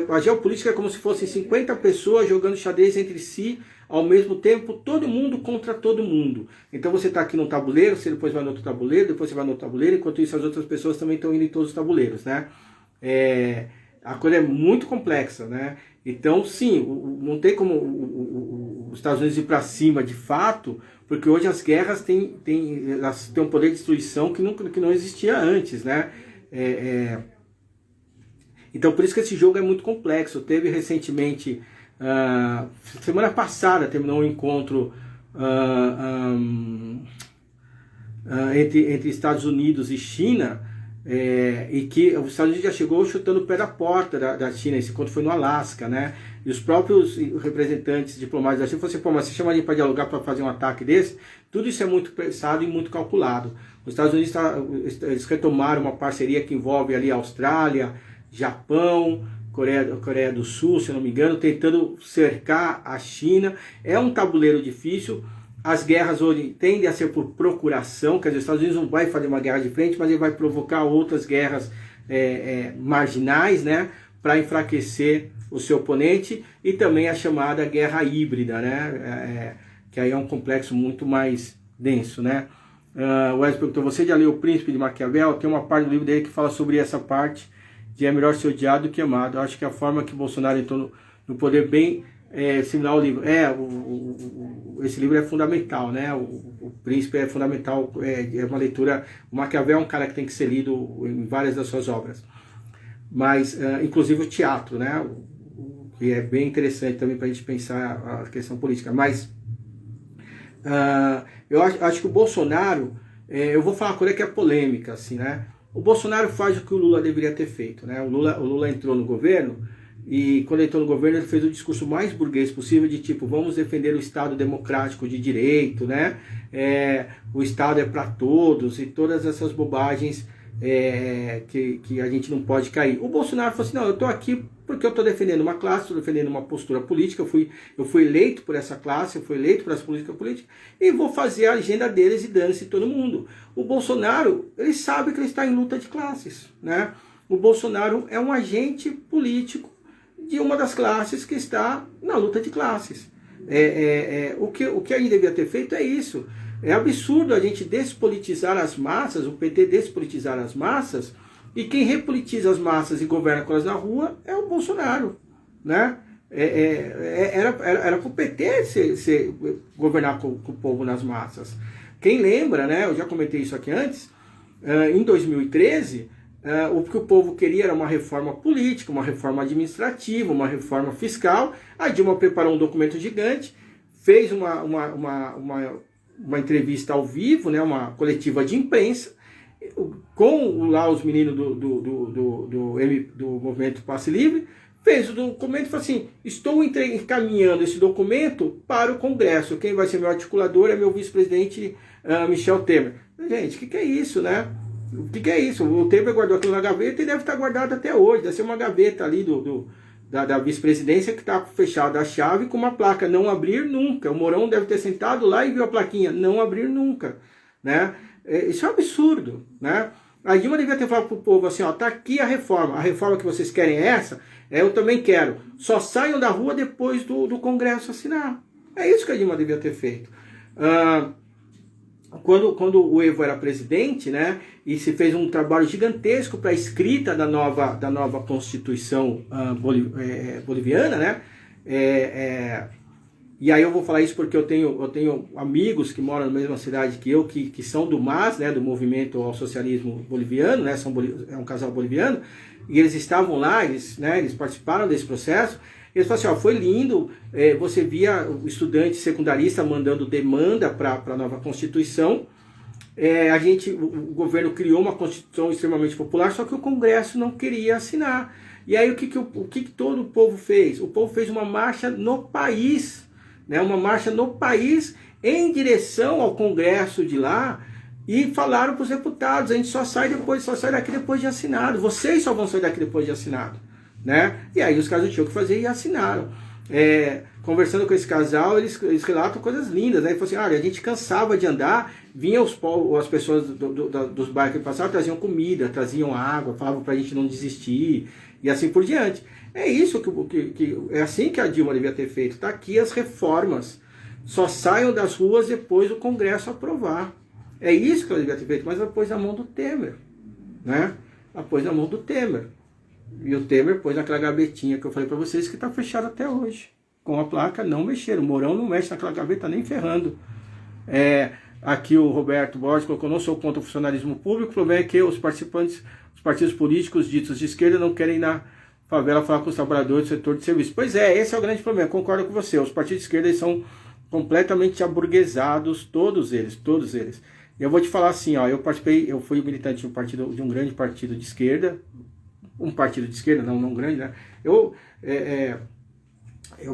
a geopolítica é como se fossem 50 pessoas jogando xadrez entre si, ao mesmo tempo, todo mundo contra todo mundo. Então você está aqui no tabuleiro, você depois vai no outro tabuleiro, depois você vai no outro tabuleiro, enquanto isso as outras pessoas também estão indo em todos os tabuleiros, né? a coisa é muito complexa, né? Então, sim, não tem como os Estados Unidos ir para cima de fato, porque hoje as guerras elas têm um poder de destruição que não existia antes, né? Então, por isso que esse jogo é muito complexo. Teve recentemente, semana passada, terminou um encontro entre Estados Unidos e China, e que os Estados Unidos já chegou chutando o pé da porta da China. Esse encontro foi no Alasca, né? E os próprios representantes diplomáticos da China falaram assim: pô, mas você chama a gente para dialogar para fazer um ataque desse? Tudo isso é muito pensado e muito calculado. Os Estados Unidos eles retomaram uma parceria que envolve ali a Austrália, Japão, Coreia do Sul, se eu não me engano, tentando cercar a China. É um tabuleiro difícil. As guerras hoje tendem a ser por procuração, quer dizer, os Estados Unidos não vai fazer uma guerra de frente, mas ele vai provocar outras guerras marginais, né, para enfraquecer o seu oponente, e também a chamada guerra híbrida, né, que aí é um complexo muito mais denso, né. O Wesley perguntou: você já leu O Príncipe de Maquiavel? Tem uma parte do livro dele que fala sobre essa parte de é melhor ser odiado do que amado. Eu acho que a forma que Bolsonaro entrou no poder bem similar ao livro. Esse livro é fundamental, né? O Príncipe é fundamental, é uma leitura. O Maquiavel é um cara que tem que ser lido em várias das suas obras, mas inclusive o teatro, né? Que é bem interessante também para a gente pensar a questão política. Mas eu acho que o Bolsonaro, eu vou falar uma coisa que é polêmica, assim, né? O Bolsonaro faz o que o Lula deveria ter feito, né? O Lula entrou no governo, e quando ele entrou no governo ele fez o discurso mais burguês possível, de tipo, vamos defender o Estado democrático de direito, né? O Estado é para todos, e todas essas bobagens que a gente não pode cair. O Bolsonaro falou assim: não, eu estou aqui porque eu estou defendendo uma classe, estou defendendo uma postura política, eu fui eleito por essa classe, eu fui eleito por essa política política, e vou fazer a agenda deles e dane-se todo mundo. O Bolsonaro, ele sabe que ele está em luta de classes, né? O Bolsonaro é um agente político de uma das classes que está na luta de classes. O que a gente devia ter feito é isso. É absurdo a gente despolitizar as massas, o PT despolitizar as massas, e quem repolitiza as massas e governa com elas na rua é o Bolsonaro, né? Era para o PT governar com o povo nas massas. Quem lembra, né? Eu já comentei isso aqui antes, em 2013, o que o povo queria era uma reforma política, uma reforma administrativa, uma reforma fiscal. A Dilma preparou um documento gigante, fez uma entrevista ao vivo, né, uma coletiva de imprensa, com lá os meninos do Movimento Passe Livre, fez o documento e falou assim: estou encaminhando esse documento para o Congresso, quem vai ser meu articulador é meu vice-presidente Michel Temer. Gente, o que é isso, né? O que é isso? O Temer guardou aquilo na gaveta e deve estar guardado até hoje, deve ser uma gaveta ali da vice-presidência que está fechada a chave com uma placa: não abrir nunca. O Mourão deve ter sentado lá e viu a plaquinha: não abrir nunca, né? Isso é um absurdo, né? A Dilma devia ter falado para o povo assim: ó, tá aqui a reforma que vocês querem é essa, eu também quero, só saiam da rua depois do Congresso assinar. É isso que a Dilma devia ter feito. Quando o Evo era presidente, né, e se fez um trabalho gigantesco para a escrita da nova Constituição boliviana, né, e aí eu vou falar isso porque eu tenho amigos que moram na mesma cidade que eu, que são do MAS, né, do Movimento ao Socialismo Boliviano, né, é um casal boliviano, e eles estavam lá, eles participaram desse processo. Eles falaram assim: ó, foi lindo, você via o estudante secundarista mandando demanda para a nova Constituição, o governo criou uma Constituição extremamente popular, só que o Congresso não queria assinar. E aí o que todo o povo fez? O povo fez uma marcha no país, né, em direção ao Congresso de lá, e falaram para os deputados: a gente só sai daqui depois de assinado, vocês só vão sair daqui depois de assinado, né? E aí os caras não tinham o que fazer e assinaram. Conversando com esse casal, eles relatam coisas lindas, né? Ele falou assim: olha, a gente cansava de andar, vinham as pessoas dos bairros que passavam, traziam comida, traziam água, falavam pra gente não desistir, e assim por diante. É isso é assim que a Dilma devia ter feito. Tá aqui as reformas, só saiam das ruas depois do Congresso aprovar. É isso que ela devia ter feito, mas ela pôs na mão do Temer, né? Ela pôs na mão do Temer. E o Temer pôs naquela gavetinha que eu falei para vocês que está fechada até hoje. Com a placa não mexer. O Mourão não mexe naquela gaveta nem ferrando. Aqui o Roberto Borges colocou: não sou contra o funcionalismo público, o problema é que os participantes, os partidos políticos ditos de esquerda não querem ir na favela falar com os trabalhadores do setor de serviço. Pois é, esse é o grande problema, concordo com você. Os partidos de esquerda são completamente aburguesados, todos eles. E eu vou te falar assim, ó, eu fui militante de um grande partido de esquerda, um partido de esquerda, não grande, né? Eu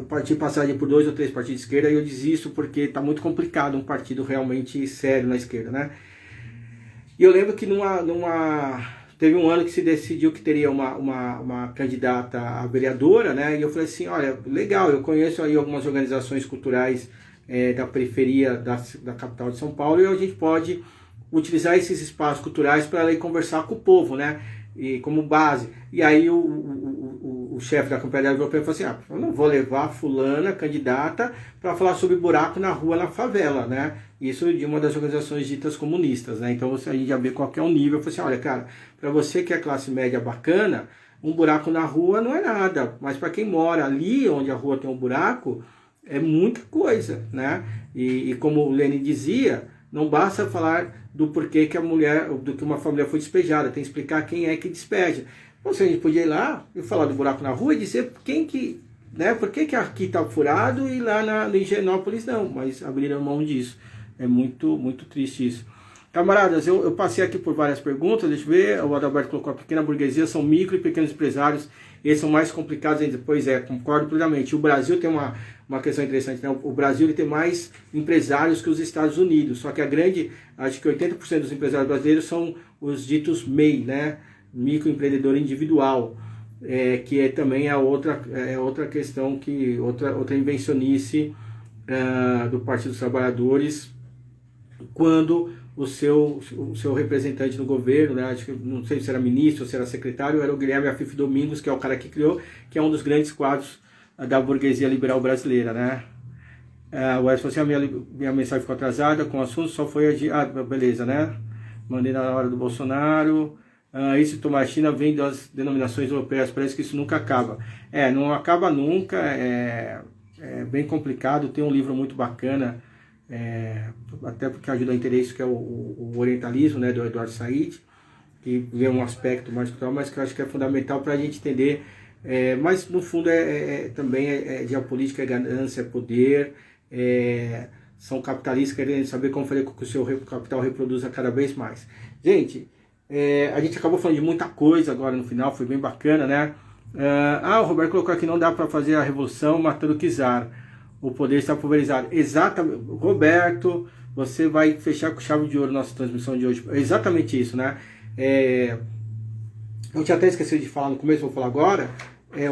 parti passagem por 2 ou 3 partidos de esquerda e eu desisto porque está muito complicado um partido realmente sério na esquerda, né? E eu lembro que teve um ano que se decidiu que teria uma candidata a vereadora, né? E eu falei assim, olha, legal, eu conheço aí algumas organizações culturais da periferia da capital de São Paulo e a gente pode utilizar esses espaços culturais para ir conversar com o povo, né? E como base. E aí o chefe da campanha falou assim, eu não vou levar a fulana, candidata, para falar sobre buraco na rua, na favela, né? Isso de uma das organizações ditas comunistas, né? Então a gente já vê qual que é o nível. Eu falei assim, olha, cara, para você que é classe média bacana, um buraco na rua não é nada, mas para quem mora ali onde a rua tem um buraco, é muita coisa, né? E como o Lenin dizia, não basta falar do porquê que uma família foi despejada, tem que explicar quem é que despeja. Então, se a gente podia ir lá e falar do buraco na rua e dizer por que aqui está furado e lá no Higienópolis não, mas abriram mão disso. É muito, muito triste isso. Camaradas, eu passei aqui por várias perguntas, deixa eu ver, o Adalberto colocou: a pequena burguesia são micro e pequenos empresários, eles são mais complicados ainda. Pois é, concordo plenamente. O Brasil tem uma questão interessante, né? O Brasil ele tem mais empresários que os Estados Unidos, só que acho que 80% dos empresários brasileiros são os ditos MEI, né? Microempreendedor individual, que também outra questão, outra invencionice do Partido dos Trabalhadores, quando o seu representante no governo, né, acho que não sei se era ministro ou se era secretário, era o Guilherme Afif Domingos, que é o cara que criou, que é um dos grandes quadros da burguesia liberal brasileira, né? O Edson falou assim: minha mensagem ficou atrasada com o assunto, só foi beleza, né? Mandei na hora do Bolsonaro. Isso tomar a China vem das denominações europeias, parece que isso nunca acaba. Não acaba nunca, é bem complicado. Tem um livro muito bacana, até porque ajuda a entender isso, que é o Orientalismo, né, do Eduardo Said, que vê um aspecto mais cultural, mas que eu acho que é fundamental para a gente entender. Mas no fundo também é geopolítica, é ganância, é poder, são capitalistas querendo saber como fazer com que o seu capital reproduza cada vez mais. Gente, a gente acabou falando de muita coisa agora no final, foi bem bacana, né? O Roberto colocou aqui: não dá para fazer a revolução matando o czar, o poder está pulverizado. Exatamente, Roberto, você vai fechar com chave de ouro nossa transmissão de hoje. É exatamente isso, né? Eu tinha até esquecido de falar no começo, vou falar agora.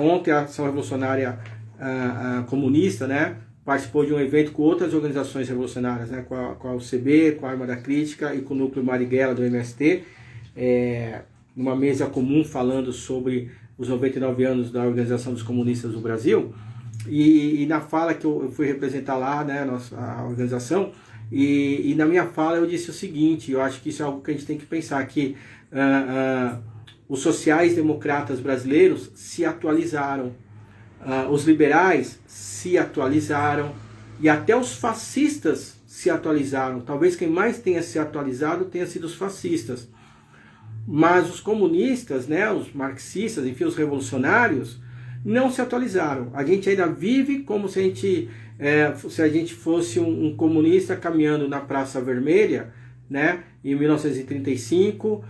Ontem a Ação Revolucionária Comunista, né, participou de um evento com outras organizações revolucionárias, né, com a UCB, com a Arma da Crítica e com o Núcleo Marighella do MST, numa mesa comum falando sobre os 99 anos da Organização dos Comunistas do Brasil. E na fala que eu fui representar lá, né, a organização, e na minha fala eu disse o seguinte: eu acho que isso é algo que a gente tem que pensar, que os sociais-democratas brasileiros se atualizaram, os liberais se atualizaram, e até os fascistas se atualizaram. Talvez quem mais tenha se atualizado tenha sido os fascistas. Mas os comunistas, né, os marxistas, enfim, os revolucionários, não se atualizaram. A gente ainda vive como se a gente fosse um comunista caminhando na Praça Vermelha, né, em 1935,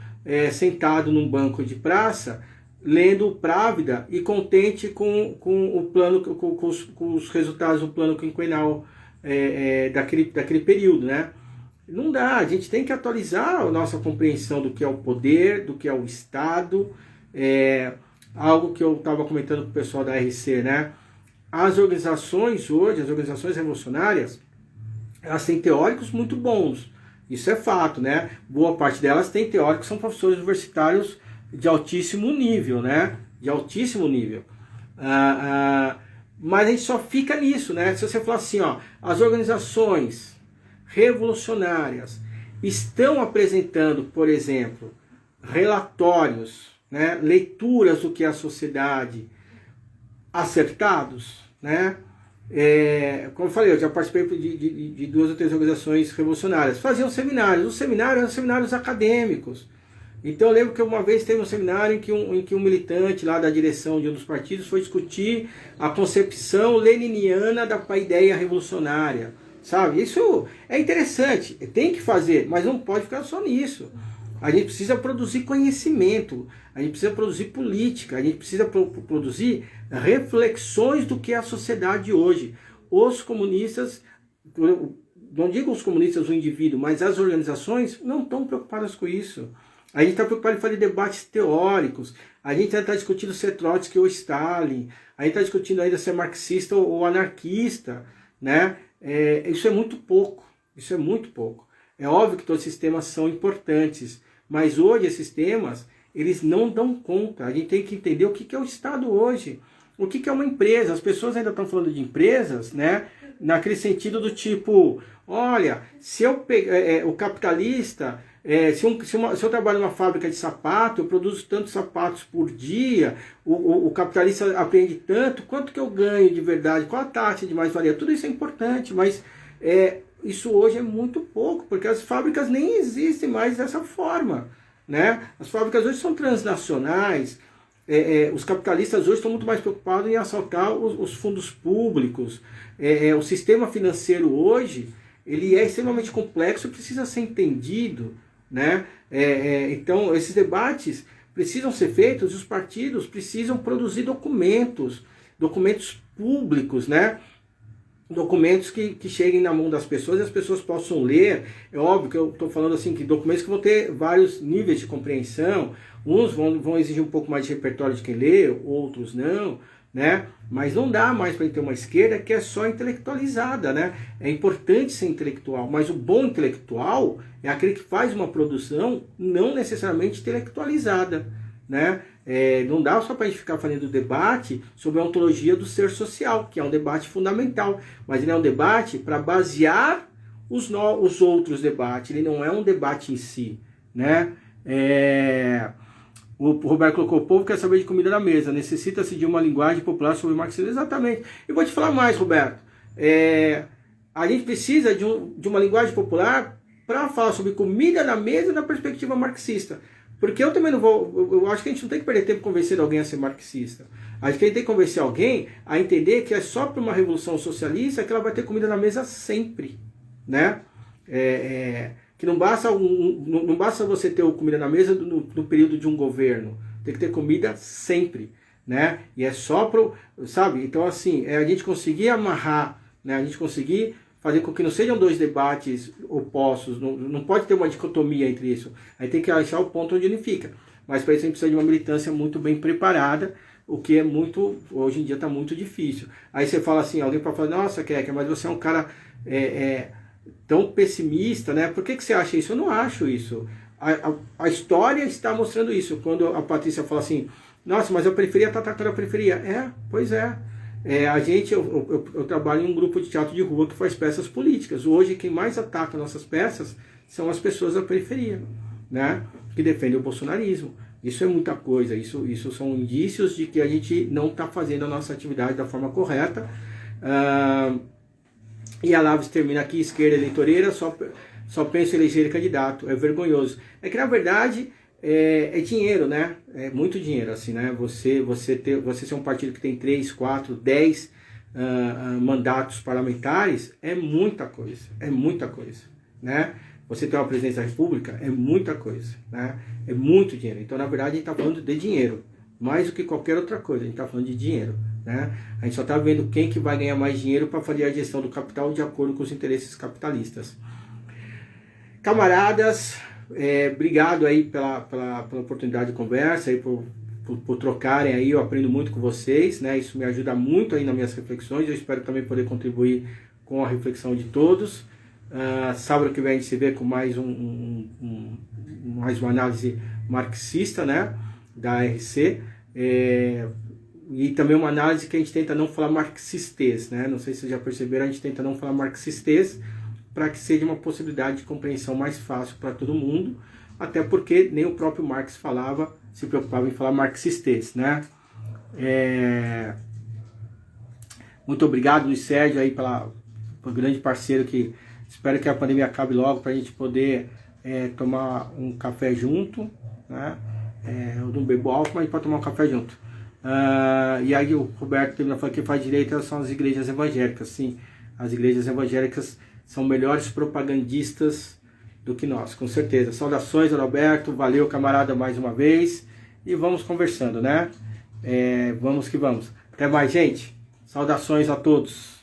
sentado num banco de praça, lendo o Právida e contente com o plano, com os resultados do plano quinquenal daquele período, né? Não dá, a gente tem que atualizar a nossa compreensão do que é o poder, do que é o Estado. Algo que eu estava comentando com o pessoal da RC, né? As organizações hoje, as organizações revolucionárias, elas têm teóricos muito bons. Isso é fato, né? Boa parte delas tem teóricos que são professores universitários de altíssimo nível, né? De altíssimo nível. Mas a gente só fica nisso, né? Se você falar assim, as organizações revolucionárias estão apresentando, por exemplo, relatórios né? Leituras do que é a sociedade, acertados, né? Como eu falei, eu já participei de 2 ou 3 organizações revolucionárias, faziam seminários, os seminários eram seminários acadêmicos. Então eu lembro que uma vez teve um seminário em que um militante lá da direção de um dos partidos foi discutir a concepção leniniana da ideia revolucionária, sabe? Isso é interessante, tem que fazer, mas não pode ficar só nisso. A gente precisa produzir conhecimento, a gente precisa produzir política, a gente precisa produzir reflexões do que é a sociedade hoje. Os comunistas, não digo os comunistas, o indivíduo, mas as organizações não estão preocupadas com isso. A gente está preocupado em fazer debates teóricos, a gente está discutindo se é Trotsky ou Stalin, a gente está discutindo ainda se é marxista ou anarquista, né? Isso é muito pouco, isso é muito pouco. É óbvio que todos esses temas são importantes, mas hoje esses temas, eles não dão conta. A gente tem que entender o que é o Estado hoje, o que é uma empresa. As pessoas ainda estão falando de empresas, né? Naquele sentido do tipo, olha, se eu o capitalista, se eu trabalho numa fábrica de sapato, eu produzo tantos sapatos por dia, o capitalista aprende tanto, quanto que eu ganho de verdade, qual a taxa de mais-valia? Tudo isso é importante, mas isso hoje é muito pouco, porque as fábricas nem existem mais dessa forma, né? As fábricas hoje são transnacionais, os capitalistas hoje estão muito mais preocupados em assaltar os fundos públicos. O sistema financeiro hoje, ele é extremamente complexo e precisa ser entendido, né? Então, esses debates precisam ser feitos e os partidos precisam produzir documentos públicos, né? Documentos que cheguem na mão das pessoas e as pessoas possam ler. É óbvio que eu estou falando assim, que documentos que vão ter vários níveis de compreensão. Uns vão exigir um pouco mais de repertório de quem lê, outros não, né? Mas não dá mais para ter uma esquerda que é só intelectualizada, né? É importante ser intelectual, mas o bom intelectual é aquele que faz uma produção não necessariamente intelectualizada, né? Não dá só para a gente ficar fazendo debate sobre a ontologia do ser social, que é um debate fundamental, mas ele é um debate para basear os outros debates, ele não é um debate em si, né? O Roberto colocou: o povo quer saber de comida na mesa, necessita-se de uma linguagem popular sobre marxismo. Exatamente. Eu vou te falar mais, Roberto. A gente precisa de uma linguagem popular para falar sobre comida na mesa na perspectiva marxista. Porque eu também não vou... Eu acho que a gente não tem que perder tempo convencendo alguém a ser marxista. Acho que a gente tem que convencer alguém a entender que é só para uma revolução socialista que ela vai ter comida na mesa sempre, né? Que não basta você ter comida na mesa no período de um governo. Tem que ter comida sempre, né? E é só pro, sabe? Então, assim, a gente conseguir amarrar, né? A gente conseguir fazer com que não sejam dois debates opostos, não pode ter uma dicotomia entre isso. Aí tem que achar o ponto onde ele fica. Mas para isso a gente precisa de uma militância muito bem preparada, o que é muito, hoje em dia está muito difícil. Aí você fala assim, alguém pode falar: nossa, Keck, mas você é um cara tão pessimista, né? Por que você acha isso? Eu não acho isso. A história está mostrando isso. Quando a Patrícia fala assim: nossa, mas eu preferia estar atacando a periferia. Pois é. Eu trabalho em um grupo de teatro de rua que faz peças políticas. Hoje quem mais ataca nossas peças são as pessoas da periferia, né? Que defendem o bolsonarismo. Isso é muita coisa, isso são indícios de que a gente não está fazendo a nossa atividade da forma correta. E a Laves termina aqui: esquerda eleitoreira, só penso em eleger candidato, é vergonhoso. É que na verdade é dinheiro, né? É muito dinheiro, assim, né? Você ser um partido que tem 3, 4, 10 mandatos parlamentares é muita coisa, né? Você ter uma presidência da República é muita coisa, né? É muito dinheiro. Então, na verdade, a gente está falando de dinheiro, mais do que qualquer outra coisa, a gente está falando de dinheiro, né? A gente só está vendo quem que vai ganhar mais dinheiro para fazer a gestão do capital de acordo com os interesses capitalistas. Camaradas, obrigado aí pela oportunidade de conversa, aí por trocarem aí, eu aprendo muito com vocês, né? Isso me ajuda muito aí nas minhas reflexões, eu espero também poder contribuir com a reflexão de todos. Sábado que vem a gente se vê com mais mais uma análise marxista, né? Da RC, e também uma análise que a gente tenta não falar marxistês, né? Não sei se vocês já perceberam, a gente tenta não falar marxistês, para que seja uma possibilidade de compreensão mais fácil para todo mundo, até porque nem o próprio Marx falava se preocupava em falar marxistas, né? Muito obrigado, Luiz Sérgio, aí pelo grande parceiro, que espero que a pandemia acabe logo para a gente poder tomar um café junto, né? Eu não bebo álcool, mas para tomar um café junto. E aí o Roberto terminou falando que faz direito são as igrejas evangélicas. Sim, as igrejas evangélicas são melhores propagandistas do que nós, com certeza. Saudações, Roberto, valeu, camarada, mais uma vez, e vamos conversando, né? Vamos que vamos. Até mais, gente. Saudações a todos.